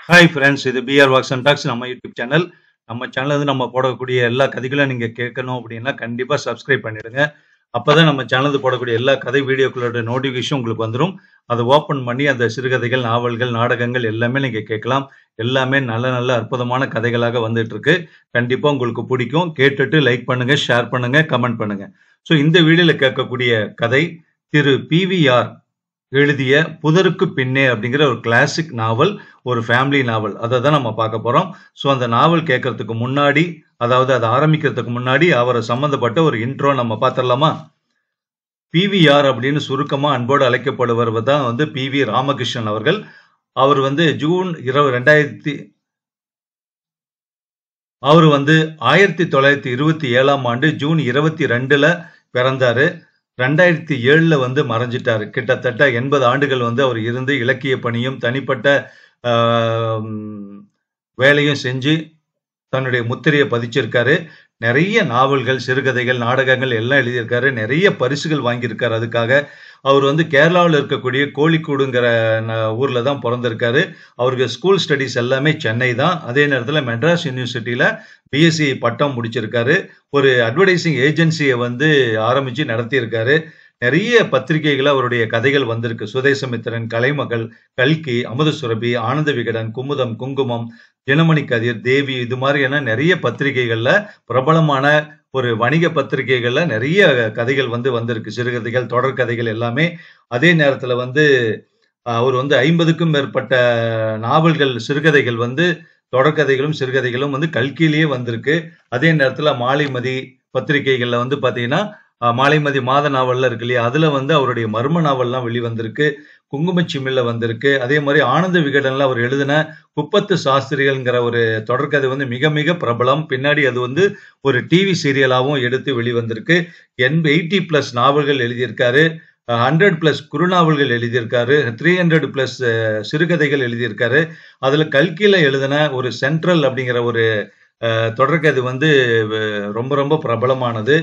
Hi friends, இது PR walks and tax நம்ம YouTube channel. நம்ம சேனல் வந்து நம்ம போடக்கூடிய எல்லா கதைகளும் நீங்கள் கேட்கணும் அப்படின்னா கண்டிப்பாக சப்ஸ்கிரைப் பண்ணிடுங்க. அப்போ தான் நம்ம சேனலுக்கு போடக்கூடிய எல்லா கதை வீடியோக்களோட நோட்டிஃபிகேஷன் உங்களுக்கு வந்துடும். அதை ஓப்பன் பண்ணி அந்த சிறுகதைகள், நாவல்கள், நாடகங்கள் எல்லாமே நீங்கள் கேட்கலாம். எல்லாமே நல்ல நல்ல அற்புதமான கதைகளாக வந்துட்டு இருக்கு. கண்டிப்பாக உங்களுக்கு பிடிக்கும். கேட்டுட்டு லைக் பண்ணுங்க, ஷேர் பண்ணுங்க, கமெண்ட் பண்ணுங்க. ஸோ இந்த வீடியோவில் கேட்கக்கூடிய கதை திரு பிவிஆர் எழுதிய புதருக்கு பின்னே அப்படிங்கிற ஒரு கிளாசிக் நாவல், ஒரு ஃபேமிலி நாவல். அதை தான் நம்ம பார்க்க போறோம். ஸோ அந்த நாவல் கேட்கறதுக்கு முன்னாடி, அதாவது அதை ஆரம்பிக்கிறதுக்கு முன்னாடி அவரை சம்பந்தப்பட்ட ஒரு இன்ட்ரோ நம்ம பார்த்துடலாமா? பிவிஆர் அப்படின்னு சுருக்கமா அன்போடு அழைக்கப்படுவர் தான் வந்து பிவி ராமகிருஷ்ணன் அவர்கள். அவர் வந்து ஜூன் 1927 ஆண்டு ஜூன் 22 பிறந்தாரு. 2007 வந்து மறைஞ்சிட்டாரு. கிட்டத்தட்ட 80 ஆண்டுகள் வந்து அவர் இருந்து இலக்கிய பணியும் தனிப்பட்ட வேலையும் செஞ்சு தன்னுடைய முத்திரையை பதிச்சிருக்காரு. நிறைய நாவல்கள், சிறுகதைகள், நாடகங்கள் எல்லாம் எழுதியிருக்காரு. நிறைய பரிசுகள் வாங்கியிருக்காரு. அதுக்காக அவர் வந்து கேரளாவில் இருக்கக்கூடிய கோழிக்கூடுங்கிற ஊர்ல தான் பிறந்திருக்காரு. அவருக்கு ஸ்கூல் ஸ்டடிஸ் எல்லாமே சென்னை தான். அதே நேரத்தில் மெட்ராஸ் யூனிவர்சிட்டியில பிஎஸ்சி பட்டம் முடிச்சிருக்காரு. ஒரு அட்வர்டைசிங் ஏஜென்சியை வந்து ஆரம்பிச்சு நடத்தியிருக்காரு. நிறைய பத்திரிகைகள் அவருடைய கதைகள் வந்திருக்கு. சுதேசமித்திரன், கலைமகள், கல்கி, அமுதசுரபி, ஆனந்த விகடன், குமுதம், குங்குமம், தினமணி கதிர், தேவி, இது மாதிரியான நிறைய பத்திரிகைகள்ல, பிரபலமான ஒரு வணிக பத்திரிகைகள்ல நிறைய கதைகள் வந்து வந்திருக்கு. சிறுகதைகள், தொடர்கதைகள் எல்லாமே. அதே நேரத்துல வந்து அவர் வந்து 50க்கும் மேற்பட்ட நாவல்கள், சிறுகதைகள் வந்து தொடர்கதைகளும் சிறுகதைகளும் வந்து கல்கியிலேயே வந்திருக்கு. அதே நேரத்துல மாலைமதி பத்திரிகைகள்ல வந்து பாத்தீங்கன்னா மாலைமதி மாத நாவல்லாம் இருக்கு இல்லையா, அதுல வந்து அவருடைய மர்ம நாவல்லாம் வெளிவந்திருக்கு. குங்குமச்சிமில்ல வந்திருக்கு. அதே மாதிரி ஆனந்த விகடன்ல அவர் எழுதின குப்பத்து சாஸ்திரிகள்ங்கிற ஒரு தொடர்கதை வந்து மிக மிக பிரபலம். பின்னாடி அது வந்து ஒரு டிவி சீரியலாகவும் எடுத்து வெளிவந்திருக்கு. 80+ நாவல்கள் எழுதியிருக்காரு. 100+ குறுநாவல்கள் எழுதியிருக்காரு. 300+ சிறுகதைகள் எழுதியிருக்காரு. அதுல கல்கியில எழுதின ஒரு சென்ட்ரல் அப்படிங்கிற ஒரு தொடர்கதை வந்து ரொம்ப ரொம்ப பிரபலமானது.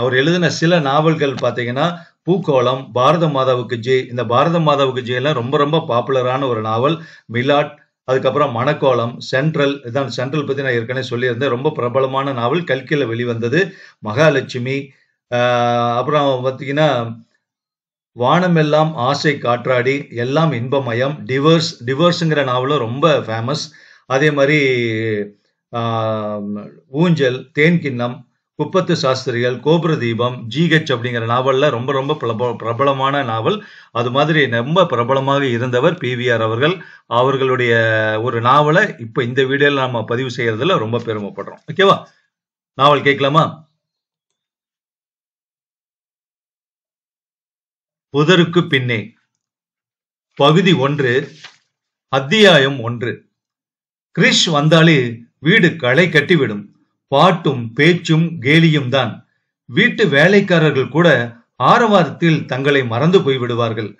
அவர் எழுதின சில நாவல்கள் பார்த்தீங்கன்னா பூக்கோளம், பாரத மாதாவுக்கு ஜே. இந்த பாரத மாதாவுக்கு ஜே எல்லாம் ரொம்ப ரொம்ப பாப்புலரான ஒரு நாவல். மிலாட், அதுக்கப்புறம் மணக்கோளம், சென்ட்ரல். இதான் சென்ட்ரல் பத்தி நான் ஏற்கனவே சொல்லியிருந்தேன். ரொம்ப பிரபலமான நாவல், கல்கியில வெளிவந்தது. மகாலட்சுமி, அப்புறம் பார்த்தீங்கன்னா வானமெல்லாம் ஆசை காற்றாடி, எல்லாம் இன்பமயம், டிவர்ஸ்ங்கிற நாவலும் ரொம்ப ஃபேமஸ். அதே மாதிரி ஊஞ்சல், தேன்கிண்ணம், குப்பத்து சாஸ்திரிகள், கோபுர தீபம், ஜிஹெச் அப்படிங்கிற நாவல்ல ரொம்ப ரொம்ப பிரபலமான நாவல். அது மாதிரி ரொம்ப பிரபலமாக இருந்தவர் பிவிஆர் அவர்கள். அவர்களுடைய ஒரு நாவலை இப்ப இந்த வீடியோல நாம பதிவு செய்யறதுல ரொம்ப பெருமைப்படுறோம். ஓகேவா? நாவல் கேட்கலாமா? புதருக்கு பின்னே, பகுதி 1, அத்தியாயம் 1. கிரிஷ் வந்தாலே வீடு களை கட்டிவிடும். பாட்டும் பேச்சும் கேலியும் தான். வீட்டு வேலைக்காரர்கள் கூட ஆரவாரத்தில் தங்களை மறந்து போய்விடுவார்கள்.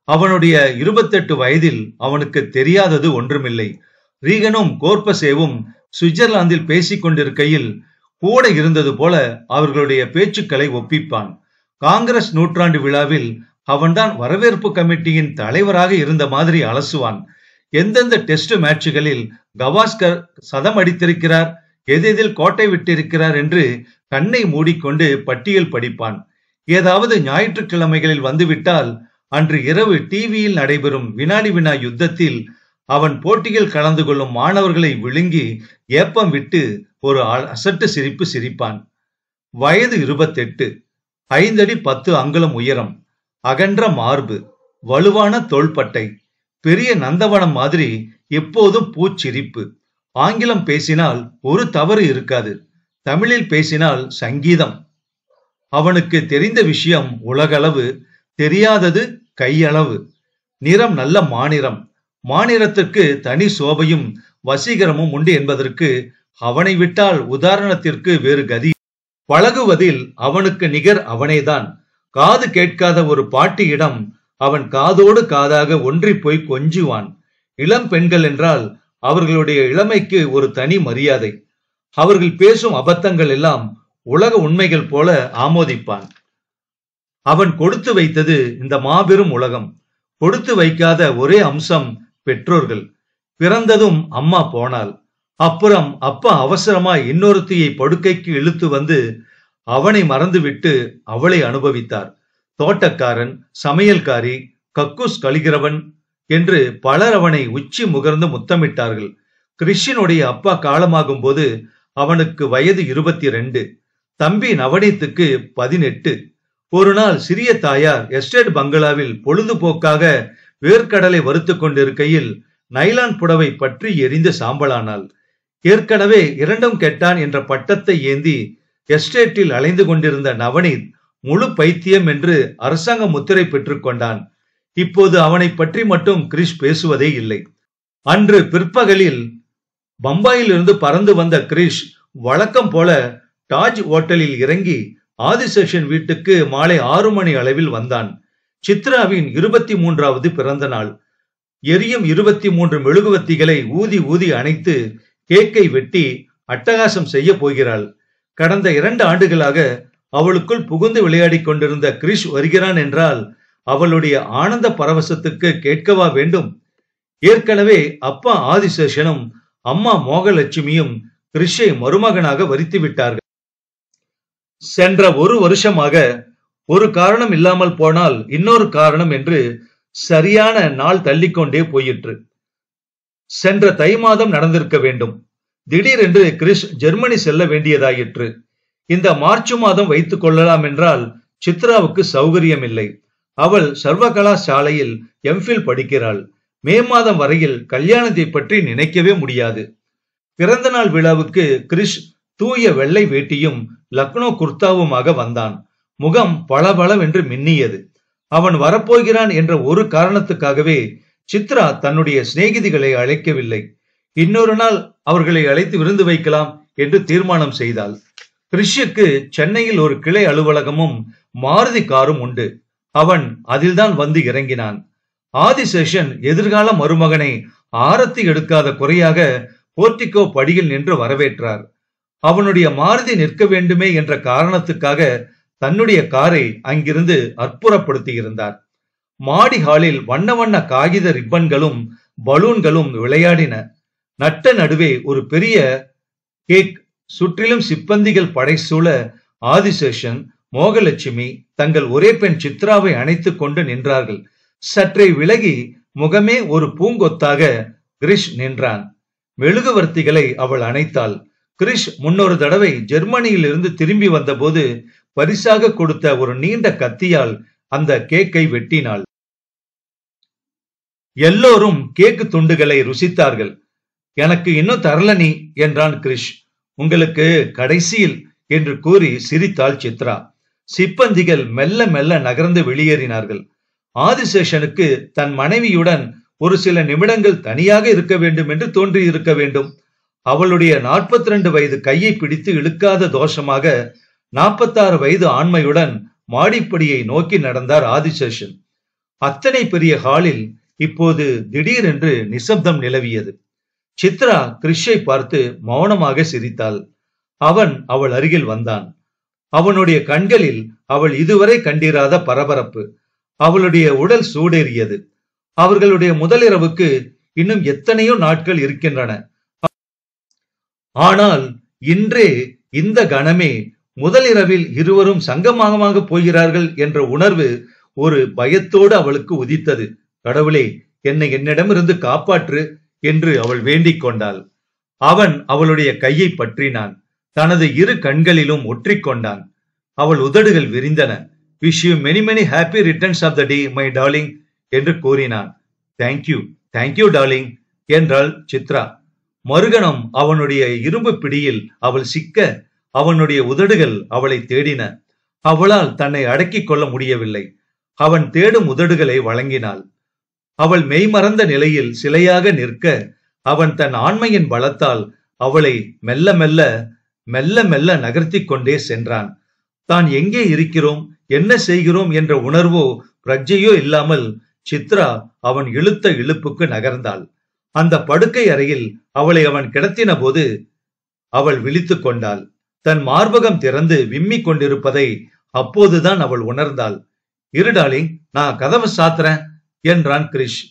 அவனுடைய 28 வயதில் அவனுக்கு தெரியாதது ஒன்றுமில்லை. ரீகனும் கோர்பசேவும் சுவிட்சர்லாந்தில் பேசிக் கொண்டிருக்கையில் கூட இருந்தது போல அவர்களுடைய பேச்சுக்களை ஒப்பிப்பான். காங்கிரஸ் நூற்றாண்டு விழாவில் அவன்தான் வரவேற்பு கமிட்டியின் தலைவராக இருந்த மாதிரி அலசுவான். எந்தெந்த டெஸ்ட் மேட்சுகளில் கவாஸ்கர் சதம் அடித்திருக்கிறார், எதில் கோட்டை விட்டிருக்கிறார் என்று கண்ணை மூடிக்கொண்டு பட்டியல் படிப்பான். ஏதாவது ஞாயிற்றுக்கிழமைகளில் வந்துவிட்டால் அன்று இரவு டிவியில் நடைபெறும் வினாடி வினா யுத்தத்தில் அவன் போட்டியில் கலந்து கொள்ளும் மாணவர்களை விழுங்கி ஏப்பம் விட்டு ஒரு அசட்டு சிரிப்பு சிரிப்பான். வயது 28, 5 அடி 10 அங்குலம் உயரம், அகன்ற மார்பு, வலுவான தோள்பட்டை, பெரிய நந்தவனம் மாதிரி எப்போதும் பூச்சிரிப்பு. ஆங்கிலம் பேசினால் ஒரு தவறு இருக்காது. தமிழில் பேசினால் சங்கீதம். அவனுக்கு தெரிந்த விஷயம் உலகளவு, தெரியாதது கையளவு. நிறம் நல்ல மாநிறம். மாநிறத்திற்கு தனி சோபையும் வசீகரமும் உண்டு என்பதற்கு அவனை விட்டால் உதாரணத்திற்கு வேறு கதி. பழகுவதில் அவனுக்கு நிகர் அவனேதான். காது கேட்காத ஒரு பாட்டியிடம் அவன் காதோடு காதாக ஒன்றி போய் கொஞ்சுவான். இளம் பெண்கள் என்றால் அவர்களுடைய இளமைக்கு ஒரு தனி மரியாதை. அவர்கள் பேசும் அபத்தங்கள் எல்லாம் உலக உண்மைகள் போல ஆமோதிப்பான். அவன் கொடுத்து வைத்தது இந்த மாபெரும் உலகம். கொடுத்து வைக்காத ஒரே அம்சம் பெற்றோர்கள். பிறந்ததும் அம்மா போனாள். அப்புறம் அப்பா அவசரமாய் இன்னொருத்தியை படுக்கைக்கு இழுத்து வந்து அவனை மறந்துவிட்டு அவளை அனுபவித்தார். தோட்டக்காரன், சமையல்காரி, கக்கூஸ் கழிகிறவன் என்று பலர் அவனை உச்சி முகர்ந்து முத்தமிட்டார்கள். கிறிஷினுடைய அப்பா காலமாகும் போது அவனுக்கு வயது 22. தம்பி நவநீத்துக்கு 18. ஒரு நாள் சிறிய தாயார் எஸ்டேட் பங்களாவில் பொழுதுபோக்காக வேர்க்கடலை வறுத்து கொண்டிருக்கையில் நைலான் புடவை பற்றி எரிந்து சாம்பலானாள். ஏற்கனவே இரண்டும் கெட்டான் என்ற பட்டத்தை ஏந்தி எஸ்டேட்டில் அலைந்து கொண்டிருந்த நவநீத் முழு பைத்தியம் என்று அரசாங்க முத்திரை பெற்றுக் கொண்டான். இப்போது அவனை பற்றி மட்டும் கிரிஷ் பேசுவதே இல்லை. அன்று பிற்பகலில் பம்பாயில் இருந்து பறந்து வந்த கிரிஷ் வழக்கம் போல டாஜ் ஹோட்டலில் இறங்கி ஆதிசேஷன் வீட்டுக்கு மாலை 6 மணி அளவில் வந்தான். சித்ராவின் 23வது பிறந்த நாள். எரியும் 23 மெழுகுவத்திகளை ஊதி ஊதி அணைத்து கேக்கை வெட்டி அட்டகாசம் செய்ய போகிறாள். கடந்த 2 ஆண்டுகளாக அவளுக்குள் புகுந்து விளையாடி கொண்டிருந்த கிரிஷ் வருகிறான் என்றால் அவளுடைய ஆனந்த பரவசத்துக்கு கேட்கவா வேண்டும்? ஏற்கனவே அப்பா ஆதிசேஷனும் அம்மா மோகலட்சுமியும் கிரிஷை மருமகனாக வரித்து விட்டார்கள். சென்ற 1 வருஷமாக ஒரு காரணம் இல்லாமல் போனால் இன்னொரு காரணம் என்று சரியான நாள் தள்ளிக்கொண்டே போயிற்று. சென்ற தை மாதம் நடந்திருக்க வேண்டும். திடீரென்று கிரிஷ் ஜெர்மனி செல்ல வேண்டியதாயிற்று. இந்த மார்ச் மாதம் வைத்துக் கொள்ளலாம் என்றால் சித்ராவுக்கு சௌகரியம் இல்லை. அவள் சர்வகலாசாலையில் எம்ஃபில் படிக்கிறாள். மே மாதம் வரையில் கல்யாணத்தை பற்றி நினைக்கவே முடியாது. பிறந்த நாள் விழாவுக்கு கிரிஷ் தூய வெள்ளை வேட்டியும் லக்னோ குர்தாவுமாக வந்தான். முகம் பளபளவென்று மின்னியது. அவன் வரப்போகிறான் என்ற ஒரு காரணத்துக்காகவே சித்ரா தன்னுடைய சிநேகிதிகளை அழைக்கவில்லை. இன்னொரு நாள் அவர்களை அழைத்து விருந்து வைக்கலாம் என்று தீர்மானம் செய்தாள். கிரிஷுக்கு சென்னையில் ஒரு கிளை அலுவலகமும் மாருதி காரும் உண்டு. அவன் அதில்தான் வந்து இறங்கினான். ஆதிசேஷன் எதிர்கால மருமகனை ஆரத்தி எடுக்காத குறையாக போர்டிகோ படியில் நின்று வரவேற்றார். அவனுடைய மாருதி நிற்க வேண்டுமே என்ற காரணத்துக்காக தன்னுடைய காரை அங்கிருந்து அற்புதப்படுத்தியிருந்தார். மாடி ஹாலில் வண்ண வண்ண காகித ரிப்பன்களும் பலூன்களும் விளையாடின. நட்ட நடுவே ஒரு பெரிய கேக், சுற்றிலும் சிப்பந்திகள் படைசூழ ஆதிசேஷன், மோகலட்சுமி தங்கள் ஒரே பெண் சித்ராவை அணைத்துக் கொண்டு நின்றார்கள். சற்றே விலகி முகமே ஒரு பூங்கொத்தாக கிரிஷ் நின்றான். மெழுகுவர்த்திகளை அவள் அணைத்தாள். கிரிஷ் முன்னொரு தடவை ஜெர்மனியில் இருந்து திரும்பி வந்தபோது பரிசாக கொடுத்த ஒரு நீண்ட கத்தியால் அந்த கேக்கை வெட்டினாள். எல்லோரும் கேக்கு துண்டுகளை ருசித்தார்கள். எனக்கு இன்னும் தரல நீ என்றான் கிரிஷ். உங்களுக்கு கடைசியில் என்று கூறி சிரித்தாள் சித்ரா. சிப்பந்திகள் மெல்ல மெல்ல நகர்ந்து வெளியேறினார்கள். ஆதிசேஷனுக்கு தன் மனைவியுடன் ஒரு சில நிமிடங்கள் தனியாக இருக்க வேண்டும் என்று தோன்றி இருக்க வேண்டும். அவளுடைய 42 வயது கையை பிடித்து இழுக்காத தோஷமாக 46 வயது ஆண்மையுடன் மாடிப்படியை நோக்கி நடந்தார் ஆதிசேஷன். அத்தனை பெரிய ஹாலில் இப்போது திடீரென்று நிசப்தம் நிலவியது. சித்ரா கிரிஷை பார்த்து மௌனமாக சிரித்தாள். அவன் அவள் அருகில் வந்தான். அவனுடைய கண்களில் அவள் இதுவரை கண்டிராத பரபரப்பு. அவளுடைய உடல் சூடேறியது. அவர்களுடைய முதலிரவுக்கு இன்னும் எத்தனையோ நாட்கள் இருக்கின்றன. ஆனால் இன்றே இந்த கணமே முதலிரவில் இருவரும் சங்கமாக போகிறார்கள் என்ற உணர்வு ஒரு பயத்தோடு அவளுக்கு உதித்தது. கடவுளே, என்னை என்னிடமிருந்து காப்பாற்று என்று அவள் வேண்டிக் கொண்டாள். அவன் அவளுடைய கையை பற்றினான். தனது இரு கண்களிலும் ஒற்றிக்கொண்டான். அவள் உதடுகள் விரிந்தன. Wish you many many happy returns of the day my darling என்று கூறினான். தேங்க்யூ தேங்க்யூ டார்லிங் என்றாள் சித்ரா. மறுகணம் அவனுடைய இரும்பு பிடியில் அவள் சிக்க அவனுடைய உதடுகள் அவளை தேடின. அவளால் தன்னை அடக்கிக் கொள்ள முடியவில்லை. அவன் தேடும் உதடுகளை வழங்கினாள். அவள் மெய்மறந்த நிலையில் சிலையாக நிற்க அவன் தன் ஆண்மையின் பலத்தால் அவளை மெல்ல மெல்ல மெல்ல மெல்ல நகர்த்தி கொண்டே சென்றான். தான் எங்கே இருக்கிறோம், என்ன செய்கிறோம் என்ற உணர்வோ பிரஜையோ இல்லாமல் சித்ரா அவன் இழுத்த இழுப்புக்கு நகர்ந்தாள். அந்த படுக்கை அறையில் அவளை அவன் கிடத்தின போது அவள் விழித்துக் கொண்டாள். தன் மார்பகம் திறந்து விம்மி கொண்டிருப்பதை அப்போதுதான் அவள் உணர்ந்தாள். இரு டார்லிங், நான் கதவை சாத்துறேன் என்றான் கிரிஷ்.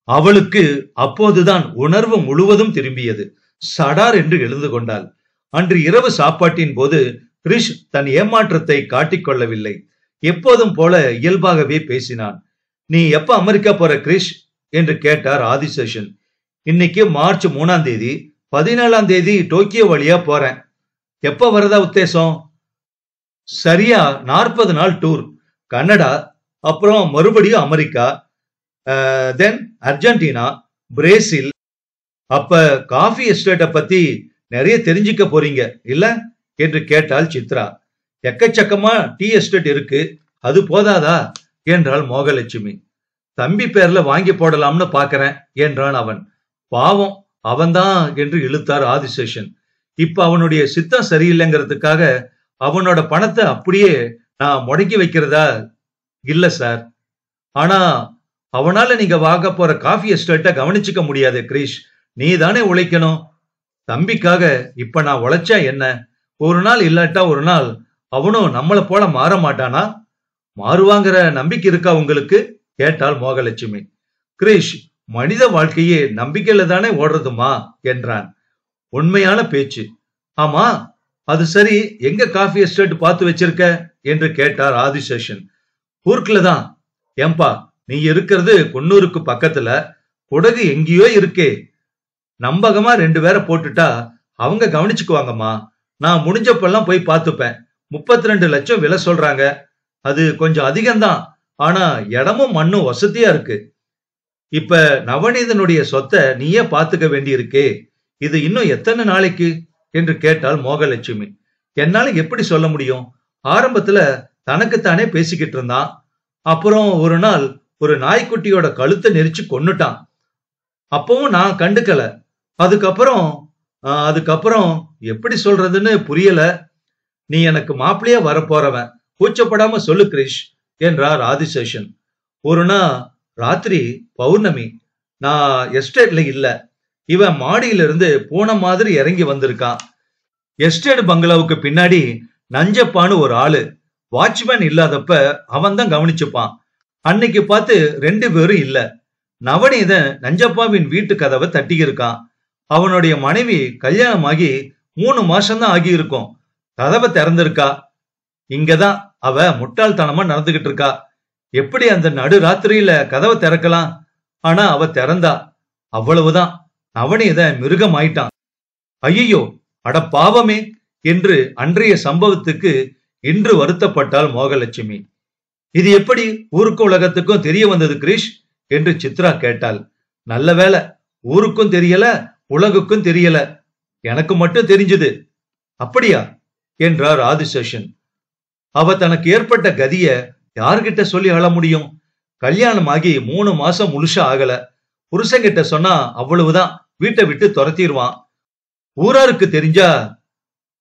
அவளுக்கு அப்போதுதான் உணர்வு முழுவதும் திரும்பியது. சடார் என்று எழுந்து கொண்டாள். அன்று இரவு சாப்பாட்டின் போது கிரிஷ் தன் ஏமாற்றத்தை காட்டிக்கொள்ளவில்லை. எப்போதும் போல இயல்பாகவே பேசினான். நீ எப்ப அமெரிக்கா போற கிரிஷ் என்று கேட்டார் ஆதிசேஷன். இன்னைக்கு மார்ச் 3ஆம் தேதி, 17ஆம் தேதி டோக்கியோ வழியா போறேன். எப்ப வரதா உத்தேசம்? சரியா 40 நாள் டூர். கனடா, அப்புறம் மறுபடியும் அமெரிக்கா, தென் அர்ஜென்டினா, பிரேசில். அப்ப காஃபி எஸ்டேட்டை பத்தி நிறைய தெரிஞ்சுக்க போறீங்க இல்ல என்று கேட்டாள் சித்ரா. எக்கச்சக்கமா டீ எஸ்டேட் இருக்கு, அது போதாதா என்றாள் மோகலட்சுமி. தம்பி பேர்ல வாங்கி போடலாம்னு பாக்குறேன் என்றான் அவன். பாவம் அவன்தான் என்று இழுத்தார் ஆதிசேஷன். இப்ப அவனுடைய சித்தம் சரியில்லைங்கிறதுக்காக அவனோட பணத்தை அப்படியே நான் முடக்கி வைக்கிறதா இல்ல சார். ஆனா அவனால நீங்க வாங்க போற காஃபி எஸ்டேட்டை கவனிச்சுக்க முடியாது கிரிஷ். நீ தானே உழைக்கணும். தம்பிக்காக இப்ப நான் உழைச்சா என்ன? ஒரு நாள் இல்லாட்டா ஒரு நாள் அவனும் நம்மளை போல மாற மாட்டானா? மாறுவாங்கிற நம்பிக்கை இருக்கா உங்களுக்கு? கேட்டாள் மோகலட்சுமி. கிரிஷ், மனித வாழ்க்கையே நம்பிக்கையில தானே ஓடுறதுமா என்றான். உண்மையான பேச்சு. ஆமா, அது சரி, எங்க காஃபி எஸ்டேட் பார்த்து வச்சிருக்க என்று கேட்டார் ஆதிசேஷன். ஊர்க்குல தான். ஏம்பா, நீ இருக்கிறது குன்னூருக்கு பக்கத்துல, குடகு எங்கேயோ இருக்கே. நம்பகமா 2 பேரை போட்டுட்டா அவங்க கவனிச்சுக்குவாங்கம்மா. நான் முடிஞ்சப்பெல்லாம் போய் பார்த்துப்பேன். 32 லட்சம் விலை சொல்றாங்க. அது கொஞ்சம் அதிகம்தான், ஆனா இடமும் மண்ணும் வசதியா இருக்கு. இப்ப நவநீதனுடைய சொத்தை நீயே பாத்துக்க வேண்டி இருக்கே, இது இன்னும் எத்தனை நாளைக்கு என்று கேட்டாள் மோகலட்சுமி. என்னால எப்படி சொல்ல முடியும்? ஆரம்பத்துல தனக்குத்தானே பேசிக்கிட்டு இருந்தான். அப்புறம் ஒரு நாள் ஒரு நாய்க்குட்டியோட கழுத்தை நெரிச்சு கொன்னுட்டான். அப்பவும் நான் கண்டுக்கல. அதுக்கப்புறம் எப்படி சொல்றதுன்னு புரியல. நீ எனக்கு மாப்பிள்ளையா வரப்போறவன், கூச்சப்படாம சொல்லு கிரிஷ் என்றார் ஆதிசேஷன். ஒரு நாள் ராத்திரி பௌர்ணமி, நான் எஸ்டேட்ல இல்ல. இவன் மாடியிலிருந்து பூனை மாதிரி இறங்கி வந்திருக்கான். எஸ்டேட் பங்களாவுக்கு பின்னாடி நஞ்சப்பான்னு ஒரு ஆளு. வாட்ச்மேன் இல்லாதப்ப அவன் தான் கவனிச்சுப்பான். அன்னைக்கு பார்த்து 2 பேரும் இல்ல. நவநீதன் நஞ்சப்பாவின் வீட்டு கதவை தட்டி இருக்கான். அவனுடைய மனைவி கல்யாணமாகி 3 மாசம்தான் ஆகி இருக்கும். கதவை திறந்திருக்கா. இங்கதான் அவ முட்டாள்தனமா நடந்துகிட்டு இருக்கா. எப்படி அந்த நடு ராத்திரியில கதவை திறக்கலாம்? ஆனா அவ திறந்தா. அவ்வளவுதான், நவநீதன் மிருகம் ஆயிட்டான். ஐயோ, அட பாவமே என்று அன்றைய சம்பவத்துக்கு இன்று வருத்தப்பட்டாள் மோகலட்சுமி. இது எப்படி ஊருக்கு உலகத்துக்கும் தெரிய வந்தது கிரிஷ் என்று சித்ரா கேட்டாள். நல்ல வேலை, ஊருக்கும் தெரியல, உலகுக்கும் தெரியல, எனக்கு மட்டும் தெரிஞ்சது. அப்படியா என்றார் ஆதிசேஷன். அவ தனக்கு ஏற்பட்ட கதிய யார்கிட்ட சொல்லி அழ முடியும்? கல்யாணமாகி 3 மாசம் முழுசா ஆகல. புருஷங்கிட்ட சொன்னா அவ்வளவுதான், வீட்டை விட்டு துரத்திடுவான். ஊராருக்கு தெரிஞ்சா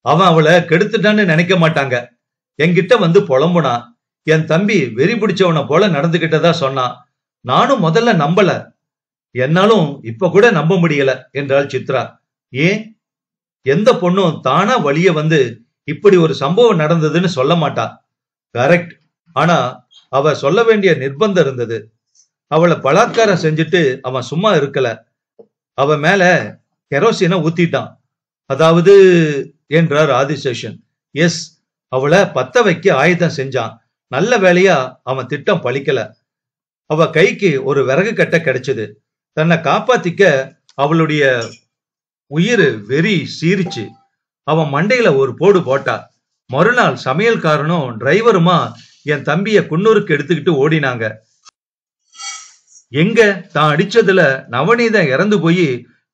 அவன் அவளை கெடுத்துட்டான்னு நினைக்க மாட்டாங்க. என்கிட்ட வந்து புலம்புனா. என் தம்பி வெறி பிடிச்சவனை போல நடந்துகிட்டதா சொன்னான். நானும் முதல்ல நம்பல, என்னாலும் இப்ப கூட நம்ப முடியல என்றாள் சித்ரா. ஏன்? எந்த பொண்ணும் தானா வழிய வந்து இப்படி ஒரு சம்பவம் நடந்ததுன்னு சொல்ல மாட்டா. கரெக்ட். ஆனா அவ சொல்ல வேண்டிய நிர்பந்தம் இருந்தது. அவளை பலாத்காரம் செஞ்சுட்டு அவன் சும்மா இருக்கல. அவ மேல கெரோசினை ஊத்திட்டான். அதாவது என்றார் ஆதிசேஷன். எஸ், அவளை பத்த வைக்க ஆயுதம் செஞ்சான். நல்ல வேலையா அவன் திட்டம் பலிக்கல. அவ கைக்கு ஒரு விறகு கட்டை கிடைச்சது. தன்னை காப்பாத்திக்க அவளுடைய உயிர் வெறி சீரிச்சு. அவன் மண்டையில ஒரு போடு போட்டா. மறுநாள் சமையல்காரனும் டிரைவருமா என் தம்பிய குன்னூருக்கு எடுத்துக்கிட்டு ஓடினாங்க. எங்க தான் அடிச்சதுல நவநீதன் இறந்து போய்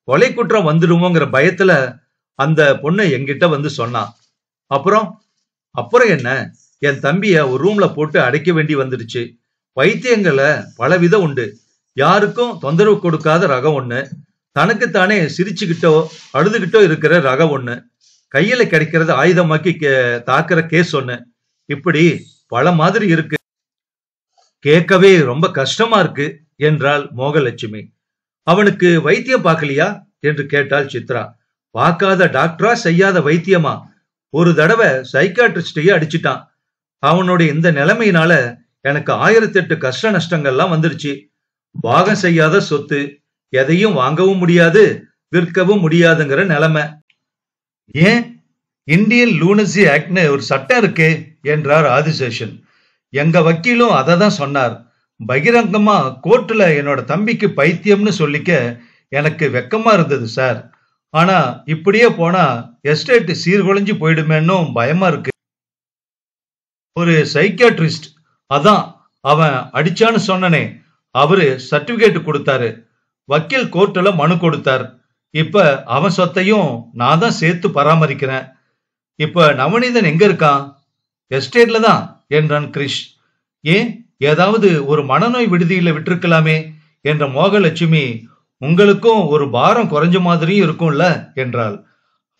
கொலை குற்றம் வந்துடுமோங்கிற பயத்துல அந்த பொண்ணு என்கிட்ட வந்து சொன்னான். அப்புறம் என்ன, என் தம்பிய ஒரு ரூம்ல போட்டு அடைக்க வேண்டி வந்துடுச்சு. வைத்தியங்களை பலவிதம் உண்டு. யாருக்கும் தொந்தரவு கொடுக்காத ரகம் ஒண்ணு, தனக்குத்தானே சிரிச்சுக்கிட்டோ அழுதுகிட்டோ இருக்கிற ரகம் ஒண்ணு, கையில கிடைக்கிறத ஆயுதமாக்கி தாக்குற கேஸ் ஒண்ணு. இப்படி பல மாதிரி இருக்கு. கேட்கவே ரொம்ப கஷ்டமா இருக்கு என்றாள் மோகலட்சுமி. அவனுக்கு வைத்தியம் பார்க்கலையா என்று கேட்டாள் சித்ரா. பார்க்காத டாக்டரா, செய்யாத வைத்தியமா? ஒரு தடவை சைக்காட்ரிஸ்டையே அடிச்சுட்டான். அவனுடைய இந்த நிலைமையினால எனக்கு 1008 கஷ்ட நஷ்டங்கள்லாம் வந்துருச்சு. பாகம் செய்யாத சொத்து, எதையும் வாங்கவும் முடியாது, விற்கவும் முடியாதுங்கிற நிலைமை. ஏன், இந்தியன் லூனசி ஆக்ட்னு ஒரு சட்டம் இருக்கு என்றார் ஆதிசேஷன். எங்க வக்கீலும் அதை தான் சொன்னார். பகிரங்கமா கோர்ட்டுல என்னோட தம்பிக்கு பைத்தியம்னு சொல்லிக்க எனக்கு வெக்கமா இருந்தது சார். ஆனா இப்படியே போனா எஸ்டேட் சீர்குலைஞ்சு போயிடுமேன்னும் பயமா இருக்கு. ஒரு சைக்கியாட்ரிஸ்ட், அதான் அவன் அடிச்சான்னு சொன்னனே, அவரு சர்டிபிகேட் கொடுத்தாரு. வக்கீல் கோர்ட்டுல மனு கொடுத்தார். இப்ப அவன் சொத்தையும் நான் தான் சேர்த்து பராமரிக்கிறேன். இப்ப நவநீதன் எங்க இருக்கான்? எஸ்டேட்ல தான் என்றான் கிரிஷ். ஏன், ஏதாவது ஒரு மனநோய் விடுதியில விட்டிருக்கலாமே என்ற மோகலட்சுமி, உங்களுக்கும் ஒரு பாரம் குறைஞ்ச மாதிரியும் இருக்கும்ல என்றாள்.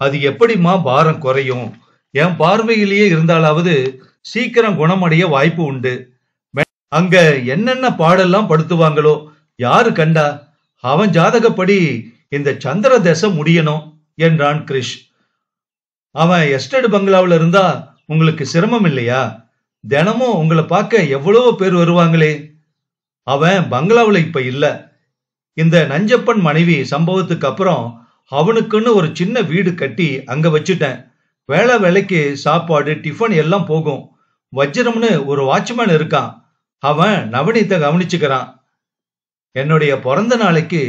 அது எப்படிமா பாரம் குறையும்? என் பார்வையிலேயே இருந்தாலாவது சீக்கிரம் குணமடைய வாய்ப்பு உண்டு. அங்க என்னென்ன பாடெல்லாம் படுத்துவாங்களோ, யாரு கண்டா? அவன் ஜாதகப்படி இந்த சந்திர தசை முடியணும் என்றான் கிரிஷ். அவன் எஸ்டேட் பங்களாவில் இருந்தா உங்களுக்கு சிரமம் இல்லையா? தினமும் உங்களை பார்க்க எவ்வளவோ பேர் வருவாங்களே. அவன் பங்களாவில் இப்ப இல்ல. இந்த நஞ்சப்பன் மனைவி சம்பவத்துக்கு அப்புறம் அவனுக்குன்னு ஒரு சின்ன வீடு கட்டி அங்க வச்சுட்டேன். வேலை வேலைக்கு சாப்பாடு டிஃபன் எல்லாம் போகும். வஜ்ரம்னு ஒரு வாட்ச்மேன் இருக்கான். அவன் நவநீத்தை கவனிச்சுக்கிறான். என்னுடைய பிறந்த நாளைக்கு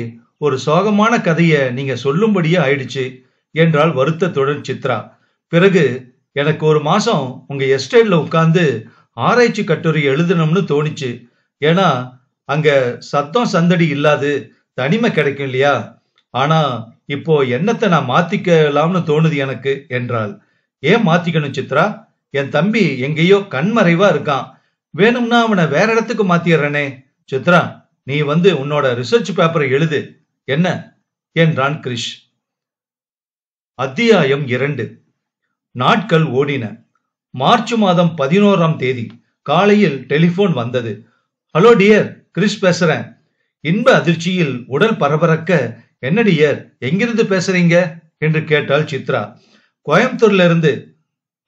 ஒரு சோகமான கதைய நீங்க சொல்லும்படியே ஆயிடுச்சு என்றால் வருத்தத்துடன் சித்ரா. பிறகு எனக்கு ஒரு மாசம் உங்க எஸ்டேட்ல உட்கார்ந்து ஆராய்ச்சி கட்டுரை எழுதணும்னு தோணிச்சு. ஏன்னா அங்க சத்தம் சந்தடி இல்லாது தனிமை கிடைக்கும் இல்லையா? ஆனா இப்போ என்னத்தை நான் மாத்திக்கலாம்னு தோணுது எனக்கு என்றாள். ஏன் மாத்திக்கணும் சித்ரா? என் தம்பி எங்கேயோ கண்மறைவா இருக்கான். வேணும்னா அவனை வேற இடத்துக்கு மாத்திடுறனே. சித்ரா, நீ வந்து உன்னோட ரிசர்ச் பேப்பரை எழுது என்ன என்றான் கிரிஷ். அத்தியாயம் 2. நாட்கள் ஓடின. மார்ச் மாதம் 11ஆம் தேதி காலையில் டெலிபோன் வந்தது. ஹலோ டியர், கிரிஷ் பேசுறேன். இன்ப அதிர்ச்சியில் உடல் பரபரக்க, என்ன டியர், எங்கிருந்து பேசுறீங்க என்று கேட்டாள் சித்ரா. கோயம்புத்தூர்ல இருந்து.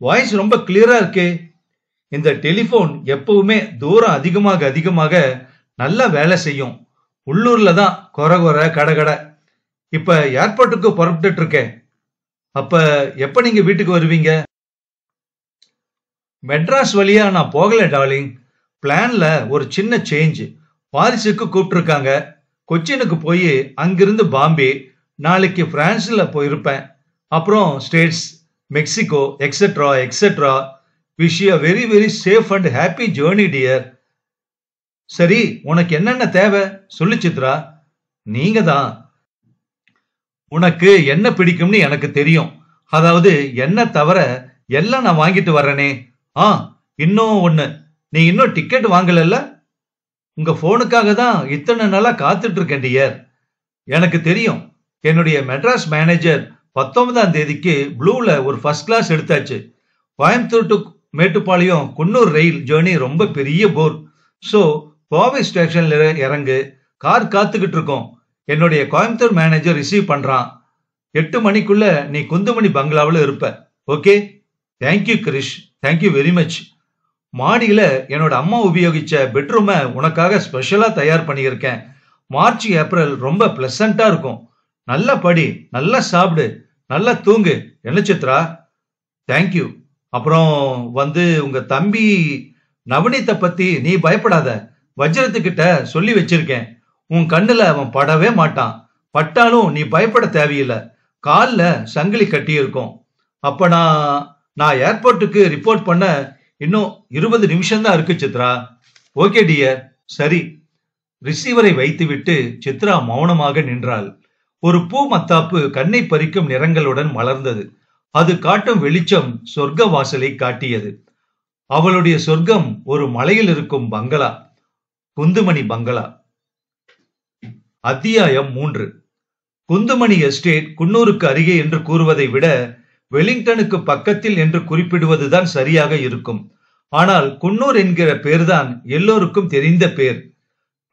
வாய்ஸ் ரொம்ப கிளியரா இருக்கே. இந்த டெலிபோன் எப்பவுமே தூரம் அதிகமாக அதிகமாக நல்லா வேலை செய்யும். உள்ளூர்ல தான் கொர கொர கடகட. இப்ப ஏர்போர்ட்டுக்கு புறப்பட்டு இருக்கேன். அப்ப எப்ப நீங்க வீட்டுக்கு வருவீங்க? மெட்ராஸ் வழியா நான் போகல டார்லிங். பிளான்ல ஒரு சின்ன சேஞ்ச். பாரிஸுக்கு கூப்பிட்டுருக்காங்க. கொச்சினுக்கு போய் அங்கிருந்து பாம்பே, நாளைக்கு பிரான்ஸ்ல போயிருப்பேன். அப்புறம் states, Mexico etcetera etcetera. Wish you very very safe and happy journey dear. சரி, உனக்கு என்னென்ன தேவை சொல்லு சித்ரா. நீங்க தான். உனக்கு என்ன பிடிக்கும்னு எனக்கு தெரியும். அதாவது என்ன தவிர எல்லாம் நான் வாங்கிட்டு வர்றேனே. இன்னும் ஒண்ணு, நீ இன்னும் டிக்கெட் வாங்கல? உங்க போனுக்காக தான் இத்தனை நாளா காத்துட்டு இருக்கேன் டியர். எனக்கு தெரியும். என்னுடைய மெட்ராஸ் மேனேஜர் 19ஆம் தேதிக்கு ப்ளூல ஒரு ஃபர்ஸ்ட் கிளாஸ் எடுத்தாச்சு. Coimbatore to Mettupalayam Coonoor rail journey ரொம்ப பெரிய போர். சோ கோவை ஸ்டேஷன்ல இறங்கு. கார் காத்துக்கிட்டு இருக்கோம். என்னுடைய கோயம்புத்தூர் மேனேஜர் ரிசீவ் பண்றான். 8 மணிக்குள்ள நீ குந்துமணி பங்களாவில் இருப்ப. Okay? Thank you Krish, thank you very much. மாடியில என்னோட அம்மா உபயோகிச்ச பெட்ரூமை உனக்காக ஸ்பெஷலா தயார் பண்ணியிருக்கேன். மார்ச் ஏப்ரல் ரொம்ப பிளசண்டா இருக்கும். நல்லா படி, நல்லா சாப்பிடு, நல்லா தூங்கு. என்ன சித்ரா? தேங்க்யூ. அப்புறம் வந்து உங்க தம்பி நவநீத்தை பத்தி நீ பயப்படாத. வஜ்ரத்துக்கிட்ட சொல்லி வச்சிருக்கேன். உன் கண்ணுல அவன் படவே மாட்டான். பட்டாலும் நீ பயப்பட தேவையில்லை. கால்ல சங்கிலி கட்டி இருக்கும். அப்ப நான் ஏர்போர்ட்டுக்கு ரிப்போர்ட் பண்ண இன்னும் 20 நிமிஷம் தான் இருக்கு சித்ரா. Okay dear. சரி. ரிசீவரை வைத்துவிட்டு சித்ரா மௌனமாக நின்றாள். ஒரு பூ மத்தாப்பு கண்ணை பறிக்கும் நிறங்களுடன் மலர்ந்தது. அது காட்டும் வெளிச்சம் சொர்க்க வாசலை காட்டியது. அவளுடைய சொர்க்கம் ஒரு மலையில் இருக்கும் பங்களா, குந்துமணி பங்களா. அத்தியாயம் 3. குந்துமணி எஸ்டேட் குன்னூருக்கு அருகே என்று கூறுவதை விட வெலிங்டனுக்கு பக்கத்தில் என்று குறிப்பிடுவதுதான் சரியாக இருக்கும். ஆனால் குன்னூர் என்கிற பேர்தான் எல்லோருக்கும் தெரிந்த பேர்.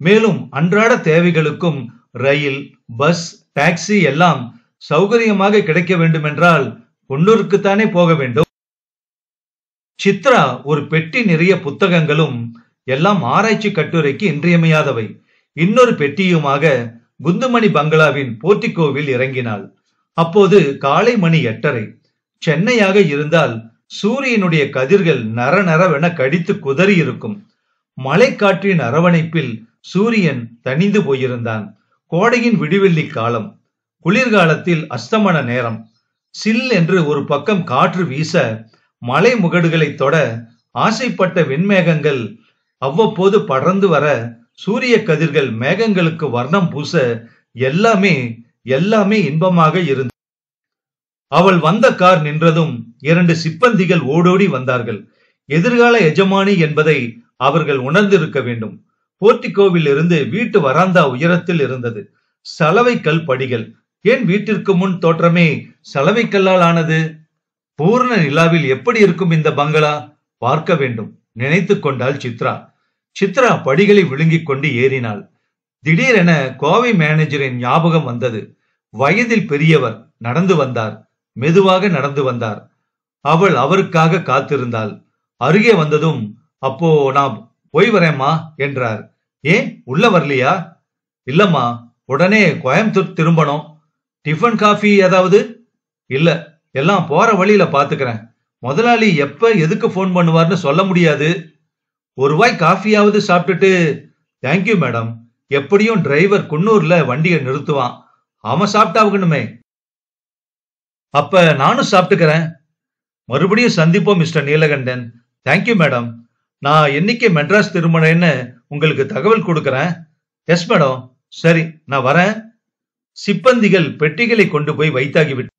மேலும் அன்றாட தேவைகளுக்கும் ரயில், பஸ், டாக்ஸி எல்லாம் சௌகரியமாக கிடைக்க வேண்டுமென்றால் குன்னூருக்குத்தானே போக வேண்டும். சித்ரா ஒரு பெட்டி நிறைய புத்தகங்களும் எல்லாம் ஆராய்ச்சி கட்டுரைக்கு இன்றியமையாதவை. இன்னொரு பெட்டியுமாக குந்துமணி பங்களாவின் போர்டிகோவில் இறங்கினாள். அப்போது காலை மணி 8:30. சென்னையாக இருந்தால் சூரியனுடைய கதிர்கள் நரநரவென கடித்து குதறி இருக்கும். மழைக்காற்றின் அரவணைப்பில் சூரியன் தணிந்து போயிருந்தான். கோடையின் விடிவெள்ளி காலம். குளிர்காலத்தில் அஸ்தமன நேரம். சில் என்று ஒரு பக்கம் காற்று வீச மலை முகடுகளை தொட ஆசைப்பட்ட வெண்மேகங்கள் அவ்வப்போது படர்ந்து வர சூரிய கதிர்கள் மேகங்களுக்கு வர்ணம் பூச எல்லாமே எல்லாமே இன்பமாக இருந்தது. அவள் வந்த கார் நின்றதும் 2 சிப்பந்திகள் ஓடோடி வந்தார்கள். எதிர்கால எஜமானி என்பதை அவர்கள் உணர்ந்திருக்க வேண்டும். போர்டிகோவில் இருந்து வீட்டு வராந்தா உயரத்தில் இருந்தது. சலவைக்கல் படிகள். ஏன் வீட்டிற்கு முன் தோற்றமே சலவைக்கல்லால் ஆனது? பூர்ண நிலாவில் எப்படி இருக்கும் இந்த பங்களா? பார்க்க வேண்டும் நினைத்து கொண்டாள் சித்ரா. சித்ரா படிகளை விழுங்கிக் கொண்டு ஏறினாள். திடீரென கோவை மேனேஜரின் ஞாபகம் வந்தது. வயதில் பெரியவர் நடந்து வந்தார். மெதுவாக நடந்து வந்தார். அவள் அவருக்காக காத்திருந்தாள். அருகே வந்ததும், அப்போ நான் போய் வரேம்மா என்றார். ஏன் உள்ள வரலையா? இல்லம்மா, உடனே கோயம்புத்தூர் திரும்பணும். டிஃபன் காஃபி ஏதாவது? இல்ல, எல்லாம் போற வழியில பாத்துக்கிறேன். முதலாளி எப்ப எதுக்கு போன் பண்ணுவார்னு சொல்ல முடியாது. ஒரு வாய் காஃபியாவது சாப்பிட்டுட்டு. Thank you madam. எப்படியும் டிரைவர் குன்னூர்ல வண்டியை நிறுத்துவான். அவன் சாப்பிட்டாவுக்கணுமே. அப்ப நானும் சாப்பிட்டுக்கிறேன். மறுபடியும் சந்திப்போம் மிஸ்டர் நீலகண்டன். Thank you madam. நான் என்னைக்கு மெட்ராஸ் திரும்பினேன்னு உங்களுக்கு தகவல் கொடுக்கறேன். Yes madam. சரி, நான் வரேன். சிப்பந்திகள் பெட்டிகளை கொண்டு போய் வைத்தாகிவிட்டு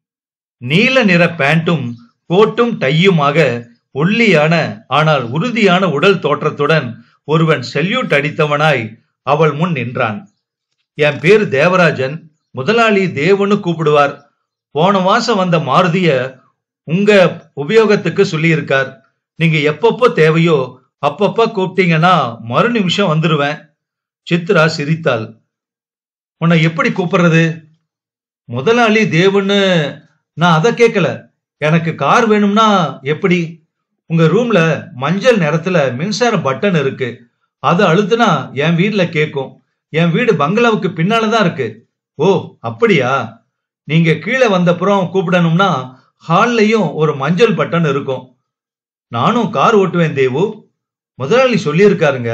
நீல நிற பேண்டும் கோட்டும் டையுமாக ஒல்லியான ஆனால் உறுதியான உடல் தோற்றத்துடன் ஒருவன் செல்யூட் அடித்தவனாய் அவள் முன் நின்றான். என் பேரு தேவராஜன். முதலாளி தேவன்னு கூப்பிடுவார். போன மாசம் வந்த மாருதிய உங்க உபயோகத்துக்கு சொல்லி இருக்கார். நீங்க எப்பப்போ தேவையோ அப்பப்ப கூப்பிட்டீங்கன்னா மறு நிமிஷம் வந்துருவேன். சித்ரா சிரித்தாள். உன்னை எப்படி கூப்பிடுறது? முதலாளி தேவன்னு நான் அதை கேட்கல. எனக்கு கார் வேணும்னா எப்படி? உங்க ரூம்ல மஞ்சள் நிறத்துல மின்சார பட்டன் இருக்கு. அதை அழுத்துனா என் வீட்டுல கேட்கும். என் வீடு பங்களாவுக்கு பின்னாலதான் இருக்கு. ஓ அப்படியா? நீங்க கீழே வந்தப்புறம் கூப்பிடணும்னா ஹால்லையும் ஒரு மஞ்சள் பட்டன் இருக்கும். நானும் கார் ஓட்டுவேன் தேவு. முதலாளி சொல்லியிருக்காருங்க.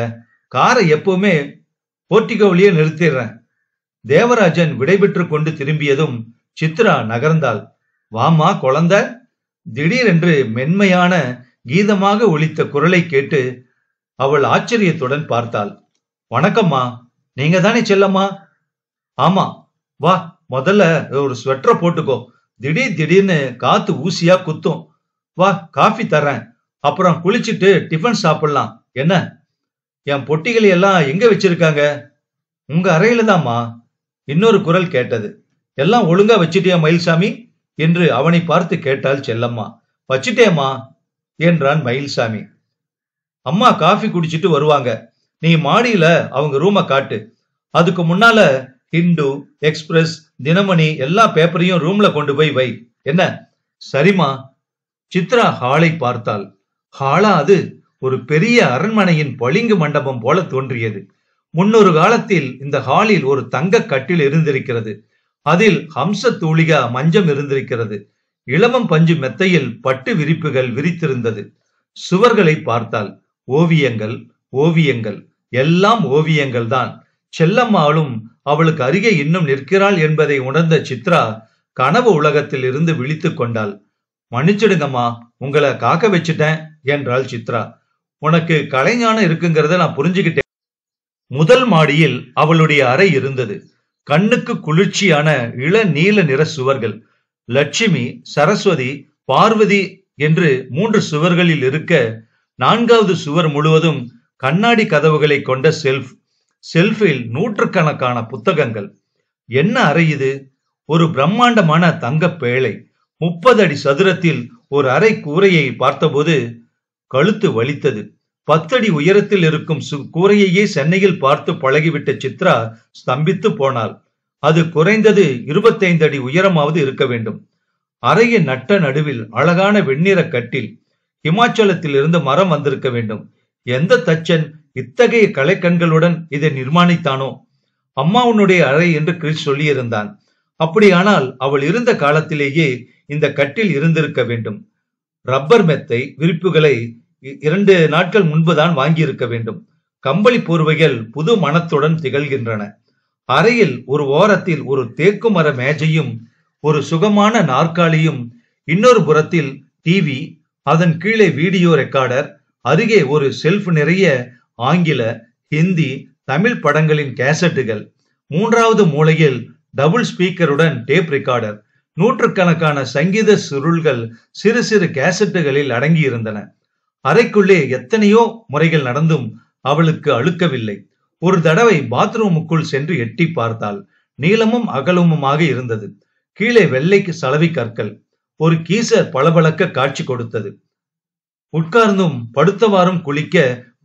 காரை எப்பவுமே போர்டிகோவிலேயே நிறுத்திடுறேன். தேவராஜன் விடைபெற்று கொண்டு திரும்பியதும் சித்ரா நகர்ந்தாள். வாமா குழந்தை. திடீரென்று மென்மையான கீதமாக ஒலித்த குரலை கேட்டு அவள் ஆச்சரியத்துடன் பார்த்தாள். வணக்கம்மா. நீங்க தானே செல்லம்மா? ஆமா. வா, முதல்ல ஒரு ஸ்வெட்டரை போட்டுக்கோ. திடீர்னு காத்து ஊசியா குத்தும். வா, காஃபி தர்றேன். அப்புறம் குளிச்சுட்டு டிஃபன் சாப்பிடலாம். என்ன? என் பொட்டிகளை எல்லாம் எங்க வச்சிருக்காங்க? உங்க அறையில தான்மா. இன்னொரு குரல் கேட்டது. எல்லாம் ஒழுங்கா வச்சிட்டியா மயில்சாமி என்று அவனை பார்த்து கேட்டாள் செல்லம்மா. வச்சிட்டேம்மா என்றான் மயில்சாமி. அம்மா காஃபி குடிச்சிட்டு வருவாங்க. நீ மாடியில அவங்க ரூமை காட்டு. அதுக்கு முன்னால ஹிந்து, எக்ஸ்பிரஸ், தினமணி எல்லா பேப்பரையும் ரூம்ல கொண்டு போய் வை. என்ன? சரிமா. சித்ரா ஹாலை பார்த்தாள். ஹாலா அது? ஒரு பெரிய அரண்மனையின் பளிங்கு மண்டபம் போல தோன்றியது. முன்னொரு காலத்தில் இந்த ஹாலில் ஒரு தங்க கட்டில் இருந்திருக்கிறது. அதில் ஹம்ச தூளிகா மஞ்சம் இருந்திருக்கிறது. இளமம் பஞ்சு மெத்தையில் பட்டு விரிப்புகள் விரித்திருந்தது. சுவர்களை பார்த்தால் ஓவியங்கள், ஓவியங்கள், எல்லாம் ஓவியங்கள் தான். செல்லம்மாளும் அவளுக்கு அருகே இன்னும் நிற்கிறாள் என்பதை உணர்ந்த சித்ரா கனவு உலகத்தில் இருந்து விழித்து கொண்டாள். மன்னிச்சிடுங்கம்மா, உங்களை காக்க வச்சுட்டேன் என்றாள் சித்ரா. உனக்கு கலைஞானம் இருக்குங்கிறத நான் புரிஞ்சுக்கிட்டேன். முதல் மாடியில் அவளுடைய அறை இருந்தது. கண்ணுக்கு குளிர்ச்சியான இள நீல நிற சுவர்கள். லட்சுமி, சரஸ்வதி, பார்வதி என்று 3 சுவர்களில் இருக்க, 4வது சுவர் முழுவதும் கண்ணாடி கதவுகளை கொண்ட செல்ஃப். செல்ஃபில் நூற்றுக்கணக்கான புத்தகங்கள். என்ன அறை இது? ஒரு பிரம்மாண்டமான தங்க பேழை. 30 அடி சதுரத்தில் ஒரு அறை கூரையை பார்த்தபோது கழுத்து வலித்தது. 10 அடி உயரத்தில் இருக்கும் கூரையையே சென்னையில் பார்த்து பழகிவிட்ட சித்ரா ஸ்தம்பித்து போனாள். அது குறைந்தது 25 அடி உயரமாவது இருக்க வேண்டும். அறையின் நட்ட நடுவில் அழகான வெண்ணிற கட்டில். இமாச்சலத்தில் இருந்து மரம் வந்திருக்க வேண்டும். எந்த தச்சன் இத்தகைய கலைக்கண்களுடன் இதை நிர்மாணித்தானோ? அம்மாவுடைய அறை என்று கிறிஸ் சொல்லியிருந்தான். அப்படியானால் அவள் இருந்த காலத்திலேயே இந்த கட்டில் இருந்திருக்க வேண்டும். ரப்பர் மெத்தை விரிப்புகளை 2 நாட்கள் முன்புதான் வாங்கியிருக்க வேண்டும். கம்பளி போர்வைகள் புது மனத்துடன் திகழ்கின்றன. அறையில் ஒரு ஓரத்தில் ஒரு தேக்கு மர மேஜையும் ஒரு சுகமான நாற்காலியும், இன்னொரு புறத்தில் டிவி, அதன் கீழே வீடியோ ரெக்கார்டர், அருகே ஒரு செல்ஃப் நிறைய ஆங்கில, ஹிந்தி, தமிழ் படங்களின் கேசட்டுகள், 3வது மூலையில் டபுள் ஸ்பீக்கருடன் டேப் ரெக்கார்டர், நூற்றுக்கணக்கான சங்கீத சுருள்கள் சிறு சிறு கேசட்டுகளில் அடங்கியிருந்தன. அறைக்குள்ளே எத்தனையோ முறைகள் நடந்தும் அவளுக்கு அழுக்கவில்லை. ஒரு தடவை பாத்ரூமுக்குள் சென்று எட்டி பார்த்தாள். நீளமும் அகலமுமாக இருந்தது. கீழே வெள்ளை சலவை கற்கள், ஒரு கீசர் பளபளக்க காட்சி கொடுத்தது. உட்கார்ந்தும் படுத்தவாறும் குளிக்க